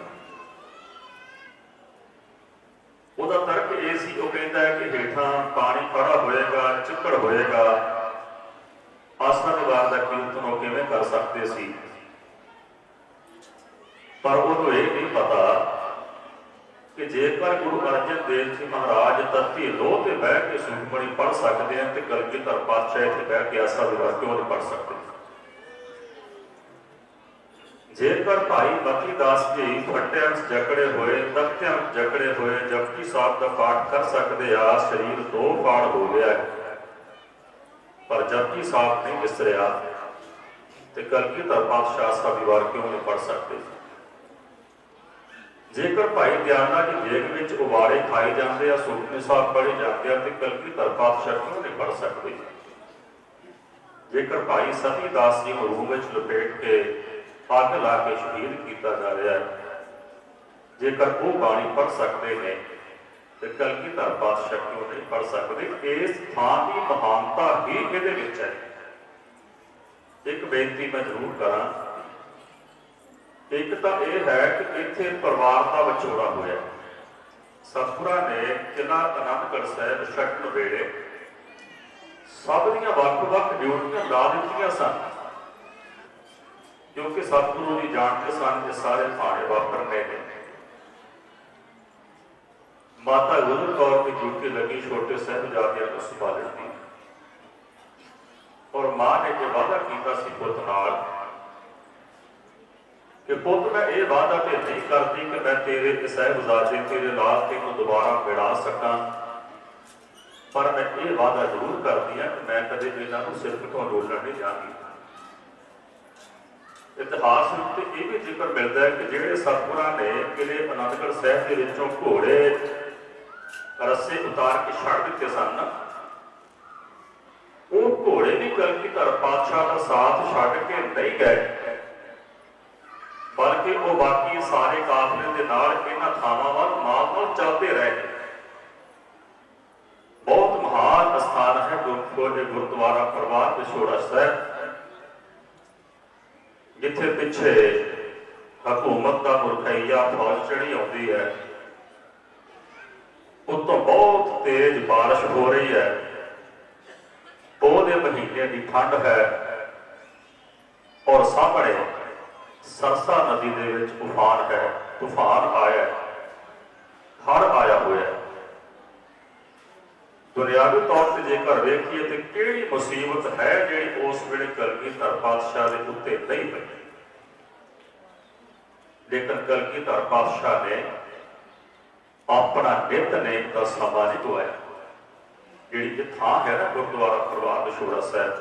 ਉਹਦਾ ਤਰਕ ਇਹ ਸੀ, ਉਹ ਕਹਿੰਦਾ ਹੈ ਕਿ ਹੇਠਾਂ ਪਾਣੀ ਖੜਾ ਹੋਏਗਾ, ਚਿੱਕੜ ਹੋਏਗਾ, ਆਸਾ ਦੇ ਵਾਰ ਦਾ ਕੀਰਤਨ ਉਹ ਕਿਵੇਂ ਕਰ ਸਕਦੇ ਸੀ। ਪਰ ਉਹਨੂੰ ਇਹ ਨਹੀਂ ਪਤਾ ਕਿ ਜੇਕਰ ਗੁਰੂ ਅਰਜਨ ਦੇਵ ਜੀ ਮਹਾਰਾਜ ਧਰਤੀ ਲੋਹ ਤੇ ਬਹਿ ਕੇ ਸੁਖਮਣੀ ਪੜ੍ਹ ਸਕਦੇ ਹਨ ਤੇ ਕਲਗੀਧਰ ਪਾਤਸ਼ਾਹ ਇੱਥੇ ਬਹਿ ਕੇ ਆਸਾ ਦੇ ਵਾਰ ਕਿਉਂ ਨਹੀਂ ਪੜ੍ਹ ਸਕਦੇ। जेकर भाई मती दास जी फट्टियां जकड़े हुए, तख्तियां जकड़े हुए जपजी साहब का पाठ कर सकते आ, शरीर दो फाड़ हो गया है, पर जपजी साहब नहीं विसरिया तो कलगीधर पातशाह सा दीवार क्यों नहीं पढ़ सकते। जेकर भाई दयाना की देग में उबाड़े खाए जाते हैं, सुखमनी साहब पढ़े जाते हैं तो कलगीधर पातशाह क्यों नहीं पढ़ सकते। जेकर भाई सती दास जी को रूह में लपेट के अग ला के शहीद किया जा रहा है, जेकर वो बाणी पढ़ सकते हैं तो कलगीधर पातशाह क्यों नहीं पढ़ सकते। इस थान की महानता ही ये है। एक बेनती मैं जरूर करा, एक तो यह है कि इत्थे परिवार का विछोड़ा होया। सतगुरां ने किला आनंदगढ़ साहिब छड्डण वेले सब दियां वख-वख ड्यूटियां ला दित्तियां सन, क्योंकि सतगुरु जी जानते सन कि सारे भाणे वापरने ने। ਮਾਤਾ ਗੁਜਰ ਕੌਰ ਦੀ ਡਿਊਟੀ ਲੱਗੀ ਛੋਟੇ ਸਾਹਿਬਜ਼ਾਦਿਆਂ ਨੂੰ ਸੰਭਾਲਣ ਦੀ। ਔਰ ਮਾਂ ਨੇ ਜੋ ਵਾਅਦਾ ਕੀਤਾ ਸੀ ਪੁੱਤ ਨਾਲ ਕਿ ਪੁੱਤ ਮੈਂ ਇਹ ਵਾਅਦਾ ਤੇ ਨਹੀਂ ਕਰਦੀ ਕਿ ਮੈਂ ਤੇਰੇ ਸਾਹਿਬਜ਼ਾਦੇ ਤੇਰੇ ਨਾਲ ਤੈਨੂੰ ਦੁਬਾਰਾ ਮਿਲਾ ਸਕਾਂ, ਪਰ ਮੈਂ ਇਹ ਵਾਅਦਾ ਜ਼ਰੂਰ ਕਰਦੀ ਹਾਂ ਕਿ ਮੈਂ ਕਦੇ ਇਹਨਾਂ ਨੂੰ ਸਿਰਫ ਤੋਂ ਰੋਲਣ ਨਹੀਂ ਜਾਵਾਂਗੀ। ਇਤਿਹਾਸ ਵਿੱਚ ਇਹ ਵੀ ਜ਼ਿਕਰ ਮਿਲਦਾ ਹੈ ਕਿ ਜਿਹੜੇ ਸਤਿਗੁਰਾਂ ਨੇ ਕਿਲੇ ਆਨੰਦਗੜ੍ਹ ਸਾਹਿਬ ਦੇ ਵਿੱਚੋਂ ਘੋੜੇ ਰੱਸੇ ਉਤਾਰ ਕੇ ਛੱਡ ਦਿੱਤੇ ਸਨ, ਉਹ ਘੋੜੇ ਵੀ ਕਲਗੀਧਰ ਪਾਤਸ਼ਾਹ ਦਾ ਸਾਥ ਛੱਡ ਕੇ ਨਹੀਂ ਗਏ, ਬਲਕਿ ਉਹ ਬਾਕੀ ਸਾਰੇ ਕਾਫਲੇ ਦੇ ਨਾਲ ਇਹਨਾਂ ਥਾਵਾਂ ਵੱਲ ਨਾਲ ਚੱਲਦੇ ਰਹੇ। ਬਹੁਤ ਮਹਾਨ ਸਥਾਨ ਹੈ ਗੁਰਦੁਆਰਾ ਪ੍ਰਵਾਨ ਵਿਛੋੜਾ ਸਾਹਿਬ, ਜਿੱਥੇ ਪਿੱਛੇ ਹਕੂਮਤ ਦਾ ਮੁਰਖਈਆ ਫੌਜ ਚੜੀ ਆਉਂਦੀ ਹੈ। ਉੱਤੋਂ ਬਹੁਤ ਤੇਜ਼ ਬਾਰਿਸ਼ ਹੋ ਰਹੀ ਹੈ, ਪੋਹ ਦੇ ਮਹੀਨੇ ਦੀ ਠੰਡ ਹੈ, ਔਰ ਸਾਹਮਣੇ ਸਰਸਾ ਨਦੀ ਦੇ ਵਿੱਚ ਤੂਫਾਨ ਆਇਆ, ਹੜ੍ਹ ਆਇਆ ਹੋਇਆ। ਦੁਨਿਆਵੀ ਤੌਰ ਤੇ ਜੇਕਰ ਵੇਖੀਏ ਤੇ ਕਿਹੜੀ ਮੁਸੀਬਤ ਹੈ ਜਿਹੜੀ ਉਸ ਵੇਲੇ ਕਲਗੀਧਰ ਪਾਤਸ਼ਾਹ ਦੇ ਉੱਤੇ ਨਹੀਂ ਪਈ, ਲੇਕਿਨ ਕਲਗੀਧਰ ਪਾਤਸ਼ਾਹ ਨੇ ਆਪਣਾ ਨਿਤਨੇਮ ਦਾ ਸਮਾਂ ਨਹੀਂ ਗਵਾਇਆ। ਜਿਹੜੀ ਇਹ ਥਾਂ ਹੈ ਨਾ ਗੁਰਦੁਆਰਾ ਪ੍ਰਵਾਨ ਵਿਛੋੜਾ ਸਾਹਿਬ,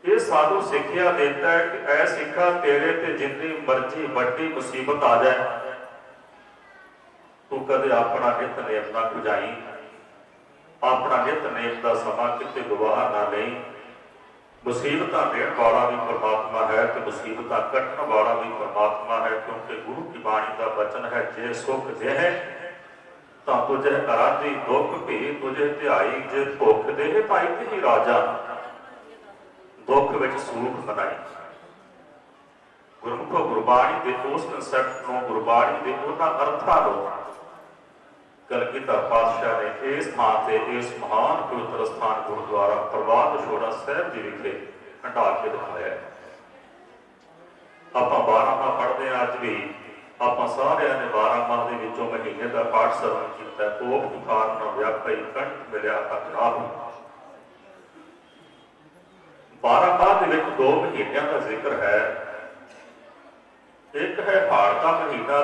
ਇਹ ਸਾਨੂੰ ਸਿੱਖਿਆ ਦਿੰਦਾ ਹੈ ਕਿ ਐ ਸਿੱਖਾ ਤੇਰੇ ਤੇ ਜਿੰਨੀ ਮਰਜ਼ੀ ਵੱਡੀ ਮੁਸੀਬਤ ਆ ਜਾਏ, ਤੂੰ ਕਦੇ ਆਪਣਾ ਨਿਤਨੇਮ ਨਾ ਗੁਜਾਈ, ਆਪਣਾ ਨਿਤਨੇਮ ਦਾ ਸਮਾਂ ਕਿਤੇ ਗਵਾ ਨਾ ਲਈ। ਮੁਸੀਬਤਾਂ ਦੇਣ ਵਾਲਾ ਵੀ ਪਰਮਾਤਮਾ ਹੈ ਤੇ ਮੁਸੀਬਤਾਂ ਕੱਟਣ ਵਾਲਾ ਵੀ ਪਰਮਾਤਮਾ ਹੈ, ਕਿਉਂਕਿ ਗੁਰੂ ਕੀ ਬਾਣੀ ਦਾ ਬਚਨ ਹੈ, ਜੇ ਸੁਖ ਦੇਹ ਤਾਂ ਤੁਝੇ ਅਰਾਧੀ ਦੁੱਖ ਭੀ ਤੁਝੇ ਧਿਆਈ, ਜੇ ਭੁੱਖ ਦੇਹ ਭਾਈ ਤੇ ਰਾਜਾ, ਦੁੱਖ ਵਿੱਚ ਸੁਖ ਮਨਾਈ। ਗੁਰਮੁਖੋ ਗੁਰਬਾਣੀ ਦੇ ਉਸ ਕਨਸੈਪਟ ਨੂੰ, ਗੁਰਬਾਣੀ ਦੇ ਉਹਨਾਂ ਅਰਥਾਂ ਨੂੰ ਕਲਗੀਧਰ ਪਾਤਸ਼ਾਹ ਨੇ ਇਸ ਥਾਂ ਤੇ ਇਸ ਮਹਾਨ ਪਵਿੱਤਰ ਸਥਾਨ ਗੁਰਦੁਆਰਾ ਪ੍ਰਵਾਨ ਵਿਛੋੜਾ ਸਾਹਿਬ ਜੀ ਵਿਖੇ ਹੰਢਾ ਕੇ ਦਿਖਾਇਆ। ਆਪਾਂ 12 ਮਾਹ ਪੜ੍ਹਦੇ ਹਾਂ, ਅੱਜ ਵੀ ਆਪਾਂ ਸਾਰਿਆਂ ਨੇ 12 ਮਾਹ ਦੇ ਵਿੱਚੋਂ ਮਹੀਨੇ ਦਾ ਪਾਠ ਸਰਵਣ ਕੀਤਾ। ਕੋਪ ਬੁਖਾਰ ਨਾ ਵਿਆਪਈ ਕੰਠ ਮਿਲਿਆ ਅਕਰਾਹ। 12 ਮਾਹ ਦੇ ਵਿੱਚ 2 ਮਹੀਨਿਆਂ ਦਾ ਜ਼ਿਕਰ ਹੈ। ਇੱਕ ਹੈ ਹਾੜ ਦਾ ਮਹੀਨਾ,